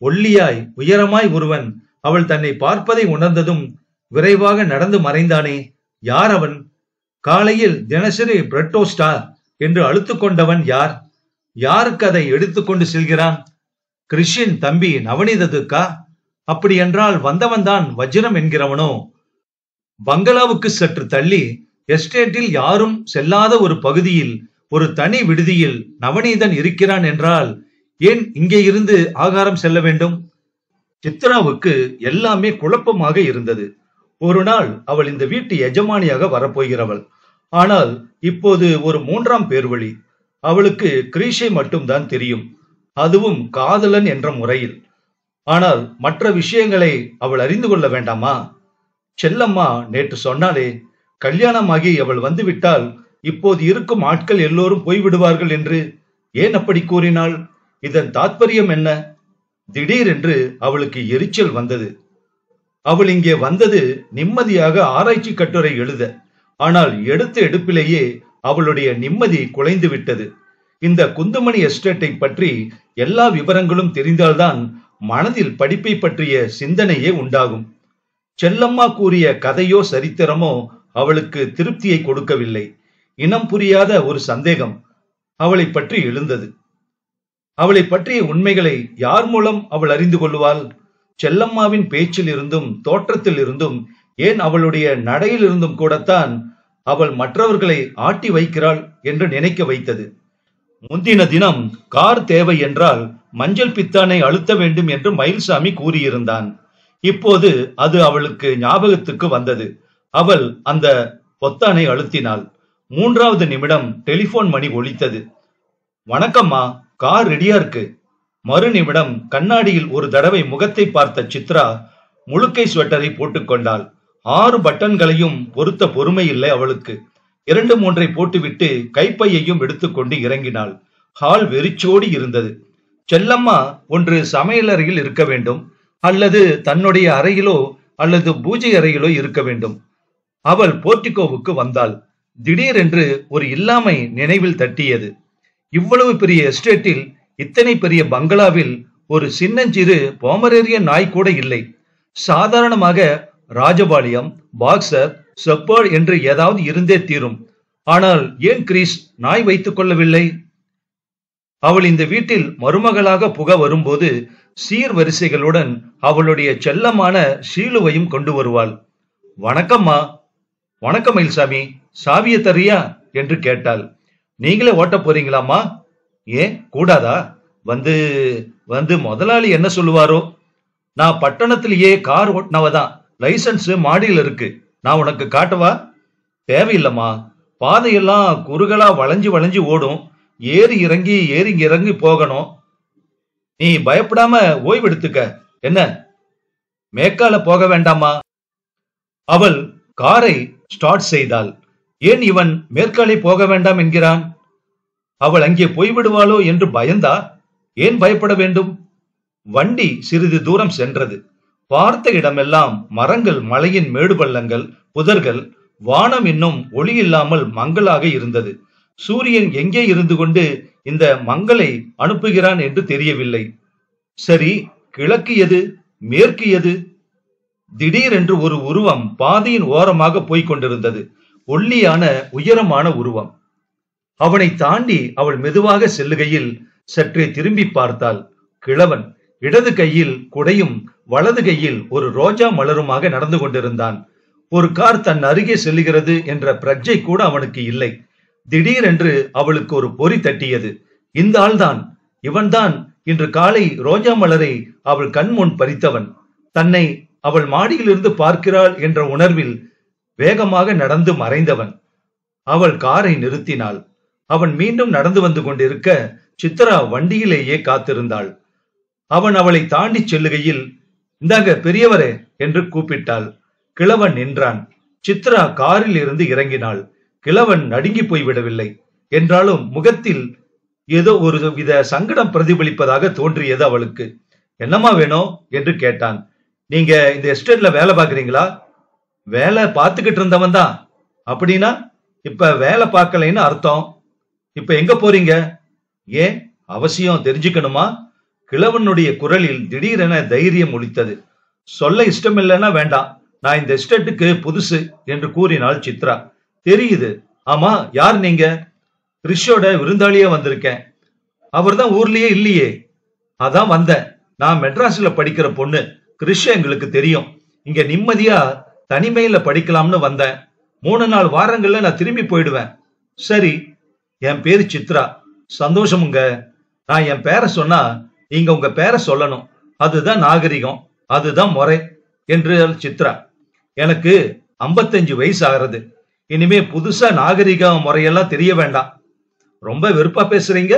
ஒல்லியாய் உயரமாய் ஒருவன் அவள் தன்னை பார்ப்பதை உணர்ந்ததும் விரைவாக நடந்து மறைந்தானே, யார் அவன்? காலையில் தினசரி பிரெட் டோஸ்டா என்று அழுத்துக் கொண்டவன் யார்? யாருக்கு அதை எடுத்துக்கொண்டு செல்கிறான்? கிறிஷின் தம்பி நவநீதத்துக்கா? அப்படி என்றால் வந்தவன் தான் வஜ்ரம் என்கிறவனோ? பங்களாவுக்கு சற்று தள்ளி எஸ்டேட்டில் யாரும் செல்லாத ஒரு பகுதியில் ஒரு தனி விடுதியில் நவநீதன் இருக்கிறான் என்றால் ஏன் இங்கே இருந்து ஆகாரம் செல்ல வேண்டும்? சித்ராவுக்கு எல்லாமே குழப்பமாக இருந்தது. ஒரு நாள் அவள் இந்த வீட்டு எஜமானியாக வரப்போகிறவள். ஆனால் இப்போது ஒரு 3ஆம் பேர் வழி. அவளுக்கு கிரீஷை மட்டும்தான் தெரியும், அதுவும் காதலன் என்ற முறையில். ஆனால் மற்ற விஷயங்களை அவள் அறிந்து கொள்ள வேண்டாமா? செல்லம்மா நேற்று சொன்னாலே, கல்யாணமாகி அவள் வந்துவிட்டால் இப்போது இருக்கும் ஆட்கள் எல்லோரும் போய்விடுவார்கள் என்று. ஏன் அப்படி கூறினாள்? இதன் தாத்பரியம் என்ன? திடீரென்று அவளுக்கு எரிச்சல் வந்தது. அவள் இங்கே வந்தது நிம்மதியாக ஆராய்ச்சி கட்டுரை எழுத. ஆனால் எடுத்த எடுப்பிலேயே அவளுடைய நிம்மதி குலைந்து விட்டது. இந்த குந்துமணி எஸ்டேட்டை பற்றி எல்லா விவரங்களும் தெரிந்தால்தான் மனதில் படிப்பை பற்றிய சிந்தனையே உண்டாகும். செல்லம்மா கூறிய கதையோ சரித்திரமோ அவளுக்கு திருப்தியை கொடுக்கவில்லை. இனம் புரியாத ஒரு சந்தேகம் அவளை பற்றி எழுந்தது. அவளை பற்றிய உண்மைகளை யார் மூலம் அவள் அறிந்து கொள்வாள்? செல்லம்மாவின் பேச்சில் இருந்தும் தோற்றத்தில் இருந்தும், ஏன் அவளுடைய நடையில் இருந்தும் கூடத்தான் அவள் மற்றவர்களை ஆட்டி வைக்கிறாள் என்று நினைக்க வைத்தது. முந்தின தினம் கார் தேவை என்றால் மஞ்சள் பித்தானை அழுத்த வேண்டும் என்று மயில்சாமி கூறியிருந்தான். இப்போது அது அவளுக்கு ஞாபகத்துக்கு வந்தது. அவள் அந்த பொத்தானை அழுத்தினாள். 3வது நிமிடம் டெலிபோன் மணி ஒலித்தது. வணக்கம்மா, கார் ரெடியா இருக்கு. மறு நிமிடம் கண்ணாடியில் ஒரு தடவை முகத்தை பார்த்த சித்ரா முழுக்கை ஸ்வெட்டரை போட்டுக்கொண்டாள். 6 பட்டன்களையும் பொருத்த பொறுமை இல்லை அவளுக்கு. 2-3 போட்டுவிட்டு கைப்பையையும் எடுத்துக்கொண்டு இறங்கினாள். ஹால் வெறிச்சோடி இருந்தது. செல்லம்மா ஒன்று சமையலறையில் இருக்க வேண்டும், அல்லது தன்னுடைய அறையிலோ அல்லது பூஜை அறையிலோ இருக்க வேண்டும். அவள் போர்டிகோவுக்கு வந்தாள். திடீரென்று ஒரு இல்லாமை நினைவில் தட்டியது. இவ்வளவு பெரிய எஸ்டேட்டில், இத்தனை பெரிய பங்களாவில் ஒரு சின்னஞ்சிறு போமரேரியன் நாய் கூட இல்லை. சாதாரணமாக ராஜபாளையம், பாக்ஸர், செப்பர்ட் என்று ஏதாவது இருந்தே தீரும். ஆனால் ஏன் கிரீஷ் நாய் வைத்துக் கொள்ளவில்லை? அவள் இந்த வீட்டில் மருமகளாக புக வரும்போது சீர்வரிசைகளுடன் அவளுடைய செல்லமான ஷீலுவையும் கொண்டு வருவாள். வணக்கம்மா. வணக்கம் மயில்சாமி, சாவிய தரியா என்று கேட்டாள். நீங்களே ஓட்ட போறீங்களாமா? ஏன் கூடாதா? வந்து வந்து முதலாளி என்ன சொல்லுவாரோ? நான் பட்டணத்திலேயே கார் ஓட்டினவதான். லைசன்ஸ் மாடியில் இருக்கு. நான் உனக்கு காட்டவா? தேவையில்லம்மா. பாதையெல்லாம் குறுகலா வளைஞ்சு வளைஞ்சு ஓடும். ஏறி இறங்கி போகணும். நீ பயப்படாம ஓய்வெடுத்துக்க. என்ன, மேற்கால போக வேண்டாமா? அவள் காரை ஸ்டார்ட் செய்தாள். ஏன் இவன் மேற்காலே போக வேண்டாம் என்கிறான்? அவள் அங்கே போய்விடுவாளோ என்று பயந்தா? ஏன் பயப்பட வேண்டும்? வண்டி சிறிது தூரம் சென்றது. பார்த்த இடமெல்லாம் மரங்கள், மலையின் மேடு பள்ளங்கள், புதர்கள். வானம் இன்னும் ஒளி இல்லாமல் மங்கலாக இருந்தது. சூரியன் எங்கே இருந்து கொண்டு இந்த மங்களை அனுப்புகிறான் என்று தெரியவில்லை. சரி, கிழக்கு எது, மேற்கு எது? திடீரென்று ஒரு உருவம் பாதையின் ஓரமாக போய்கொண்டிருந்தது. ஒல்லியான உயரமான உருவம். அவனை தாண்டி அவள் மெதுவாக செல்லுகையில் சற்றே திரும்பி பார்த்தாள். கிழவன். இடது கையில் குடையும் வலது கையில் ஒரு ரோஜா மலருமாக நடந்து கொண்டிருந்தான். ஒரு கார் தன் அருகே செல்லுகிறது என்ற பிரஜை கூட அவனுக்கு இல்லை. திடீரென்று அவளுக்கு ஒரு பொறி தட்டியது. இந்த ஆள்தான், இவன்தான் இன்று காலை ரோஜா மலரை அவள் கண் முன் பறித்தவன். தன்னை அவள் மாடியிலிருந்து பார்க்கிறாள் என்ற உணர்வில் வேகமாக நடந்து மறைந்தவன். அவள் காரை நிறுத்தினாள். அவன் மீண்டும் நடந்து வந்து கொண்டிருக்க சித்ரா வண்டியிலேயே காத்திருந்தாள். அவன் அவளை தாண்டி செல்லுகையில், இந்தாங்க பெரியவரே என்று கூப்பிட்டாள். கிழவன் நின்றான். சித்ரா காரில் இருந்து இறங்கினாள். கிழவன் நடுங்கி போய்விடவில்லை என்றாலும் முகத்தில் ஏதோ ஒரு வித சங்கடம் பிரதிபலிப்பதாக தோன்றியது அவளுக்கு. என்னம்மா வேணும் என்று கேட்டான். நீங்க இந்த எஸ்டேட்ல வேலை பாக்குறீங்களா? வேலை பார்த்துக்கிட்டு இருந்தவன் தான். அப்படின்னா இப்ப வேலை பார்க்கலைன்னு அர்த்தம். இப்ப எங்க போறீங்க? ஏன், அவசியம் தெரிஞ்சுக்கணுமா? கிழவனுடைய குரலில் திடீரென தைரியம் ஒலித்தது. சொல்ல இஷ்டமில்லைன்னா வேண்டாம், நான் இந்த எஸ்டேட்டுக்கு புதுசு என்று கூறினாள் சித்ரா. தெரியுது. ஆமா, யார் நீங்க? கிறிஷோட விருந்தாளியா வந்திருக்கேன். அவர் தான் ஊர்லயே இல்லையே. அதான் வந்தேன். நான் மெட்ராஸ்ல படிக்கிற பொண்ணு. கிறிஷ் எங்களுக்கு தெரியும். இங்க நிம்மதியா தனிமையில படிக்கலாம்னு வந்தேன். 3-4 வாரங்கள்ல நான் திரும்பி போயிடுவேன். சரி, என் பேரு சித்ரா. சந்தோஷமுங்க. நான் என் பேரை சொன்னா நீங்க உங்க பேரை சொல்லணும். அதுதான் நாகரிகம், அதுதான் முறை என்று சித்ரா. எனக்கு 55 வயசு ஆகிறது. இனிமே புதுசா நாகரிக முறையெல்லாம் தெரிய வேண்டாம். ரொம்ப வெறுப்பா பேசுறீங்க.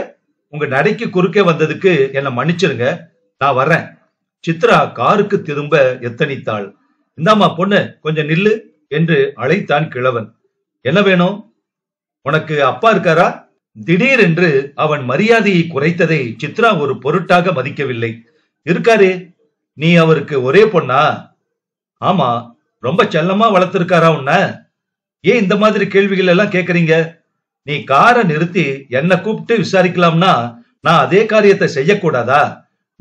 உங்க நடைக்கு குறுக்கே வந்ததுக்கு என்ன மன்னிச்சிருங்க. நான் வர்றேன். சித்ரா காருக்கு திரும்ப எத்தனித்தாள். இந்தாமா பொண்ணு, கொஞ்சம் நில்லு என்று அழைத்தான் கிழவன். என்ன வேணும்? உனக்கு அப்பா இருக்காரா? திடீரென்று அவன் மரியாதையை குறைத்ததை சித்ரா ஒரு பொருட்டாக மதிக்கவில்லை. இருக்காரே. நீ அவருக்கு ஒரே பொண்ணா? ஆமா. ரொம்ப செல்லமா வளர்த்திருக்காரா உன்ன? ஏன் இந்த மாதிரி கேள்விகள் எல்லாம் கேக்குறீங்க? நீ காரை நிறுத்தி என்ன கூப்பிட்டு விசாரிக்கலாம்னா நான் அதே காரியத்தை செய்யக்கூடாதா?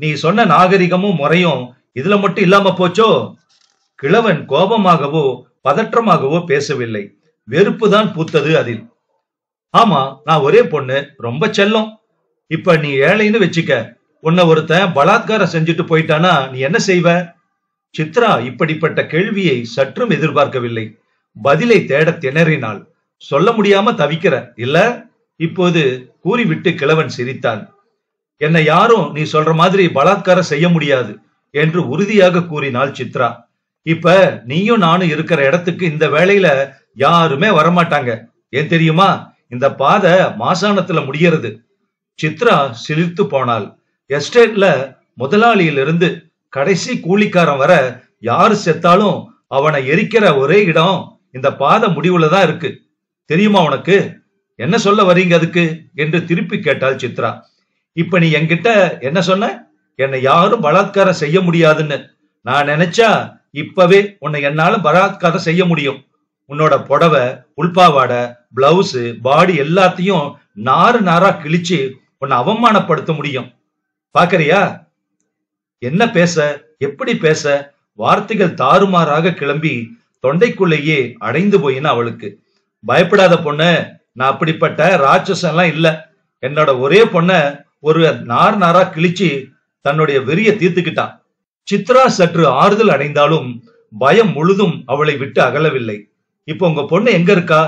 நீ சொன்ன நாகரிகமும் முறையும் இதுல மட்டும் இல்லாம போச்சோ? கிழவன் கோபமாகவோ பதற்றமாகவோ பேசவில்லை. வெறுப்புதான் பூத்தது அதில். ஆமா, நான் ஒரே பொண்ணு, ரொம்ப செல்லம். இப்ப நீ ஏழைன்னு வச்சுக்க. உன்னை ஒருத்தன் பலாத்காரம் செஞ்சுட்டு போயிட்டானா நீ என்ன செய்வ? சித்ரா இப்படிப்பட்ட கேள்வியை சற்றும் எதிர்பார்க்கவில்லை. பதிலை தேட திணறினாள். சொல்ல முடியாம தவிக்கிற இல்ல? இப்போது கூறிவிட்டு கிழவன் சிரித்தான். என்னை யாரும் நீ சொல்ற மாதிரி பலாத்காரம் செய்ய முடியாது என்று உறுதியாக கூறினாள் சித்ரா. இப்ப நீயும் நானும் இருக்கிற இடத்துக்கு இந்த வேளையில யாருமே வரமாட்டாங்க. ஏன் தெரியுமா? இந்த பாதை மாசாணத்துல முடியறது. சித்ரா சிலிர்த்து போனாள். எஸ்டேட்ல முதலாளியிலிருந்து கடைசி கூலிக்காரன் வர யாரு செத்தாலும் அவனை எரிக்கிற ஒரே இடம் இந்த பாதை முடிவுலதான் இருக்கு. தெரியுமா உனக்கு? என்ன சொல்ல வரீங்க அதுக்கு என்று திருப்பி கேட்டாள் சித்ரா. இப்ப நீ என்கிட்ட என்ன சொன்ன? என்னை யாரும் பலாத்காரம் செய்ய முடியாதுன்னு. நான் நினைச்சா இப்பவே உன்னை என்னால பலாத்காரம் செய்ய முடியும். உன்னோட புடவை, உள்பாவாடை, பிளவுஸ், பாடி எல்லாத்தையும் நாறு நாரா கிழிச்சு உன்னை அவமானப்படுத்த முடியும். பாக்கறியா? என்ன பேச, எப்படி பேச? வார்த்தைகள் தாறுமாறாக கிளம்பி தொண்டைக்குள்ளேயே அடைந்து போயின அவளுக்கு. பயப்படாத பொண்ணு, நான் அப்படிப்பட்ட ராட்சசம் எல்லாம் இல்ல. என்னோட ஒரே பொண்ண ஒரு நார் நாரா கிழிச்சு தன்னுடைய வெறிய தீர்த்துக்கிட்டான். சித்ரா சற்று ஆறுதல் அடைந்தாலும் பயம் முழுதும் அவளை விட்டு அகலவில்லை. இப்ப உங்க பொண்ணு எங்க இருக்கா?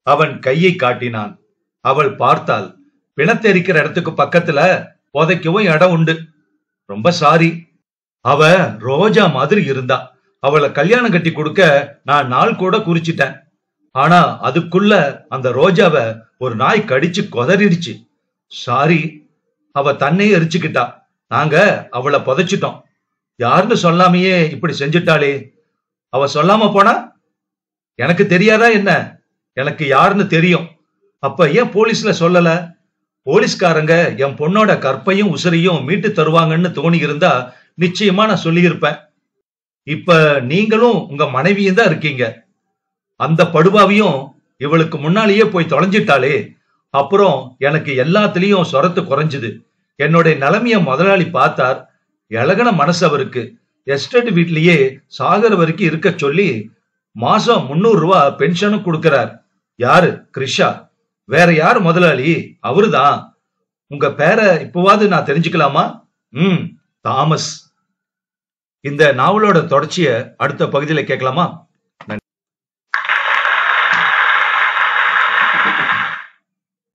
அவன் கையை காட்டினான். அவள் பார்த்தாள். பிணத்தெரிக்கிற இடத்துக்கு பக்கத்துல புதைக்கவும் இடம் உண்டு. ரொம்ப சாரி. அவ ரோஜா மாதிரி இருந்தா. அவளை கல்யாணம் கட்டி கொடுக்க நான் நாள் கூட குறிச்சிட்டேன். ஆனா அதுக்குள்ள அந்த ரோஜாவை ஒரு நாய் கடிச்சு கொதறிடுச்சு. சாரி. அவ தன்னையே எரிச்சுக்கிட்டா. நாங்க அவளை புதைச்சிட்டோம். யாருன்னு சொல்லாமையே இப்படி செஞ்சுட்டாளே. அவ சொல்லாம போனா எனக்கு தெரியாதா என்ன? எனக்கு யாருன்னு தெரியும். அப்ப ஏன் போலீஸ்ல சொல்லல? போலீஸ்காரங்க என் பொண்ணோட கற்பையும் உசிரையும் மீட்டு தருவாங்கன்னு தோணி இருந்தா நிச்சயமா நான் சொல்லியிருப்பேன். இப்ப நீங்களும் உங்க மனைவியும் தான் இருக்கீங்க. அந்த படுபாவையும் இவளுக்கு முன்னாலேயே போய் தொலைஞ்சிட்டாளே. அப்புறம் எனக்கு எல்லாத்துலயும் சொரத்து குறைஞ்சுது. என்னுடைய நிலைமைய முதலாளி பார்த்தார். இலகன மனசு அவருக்கு. எஸ்டேட் வீட்லயே சாகர வரைக்கும் இருக்க சொல்லி மாசம் 300 ரூபாய் பென்ஷனும் கொடுக்கிறார். யாரு? கிறிஷா. வேற யாரு முதலாளி? அவருதான். உங்க பேரை இப்பவாது நான் தெரிஞ்சுக்கலாமா? தாமஸ். இந்த நாவலோட தொடர்ச்சிய அடுத்த பகுதியில கேட்கலாமா?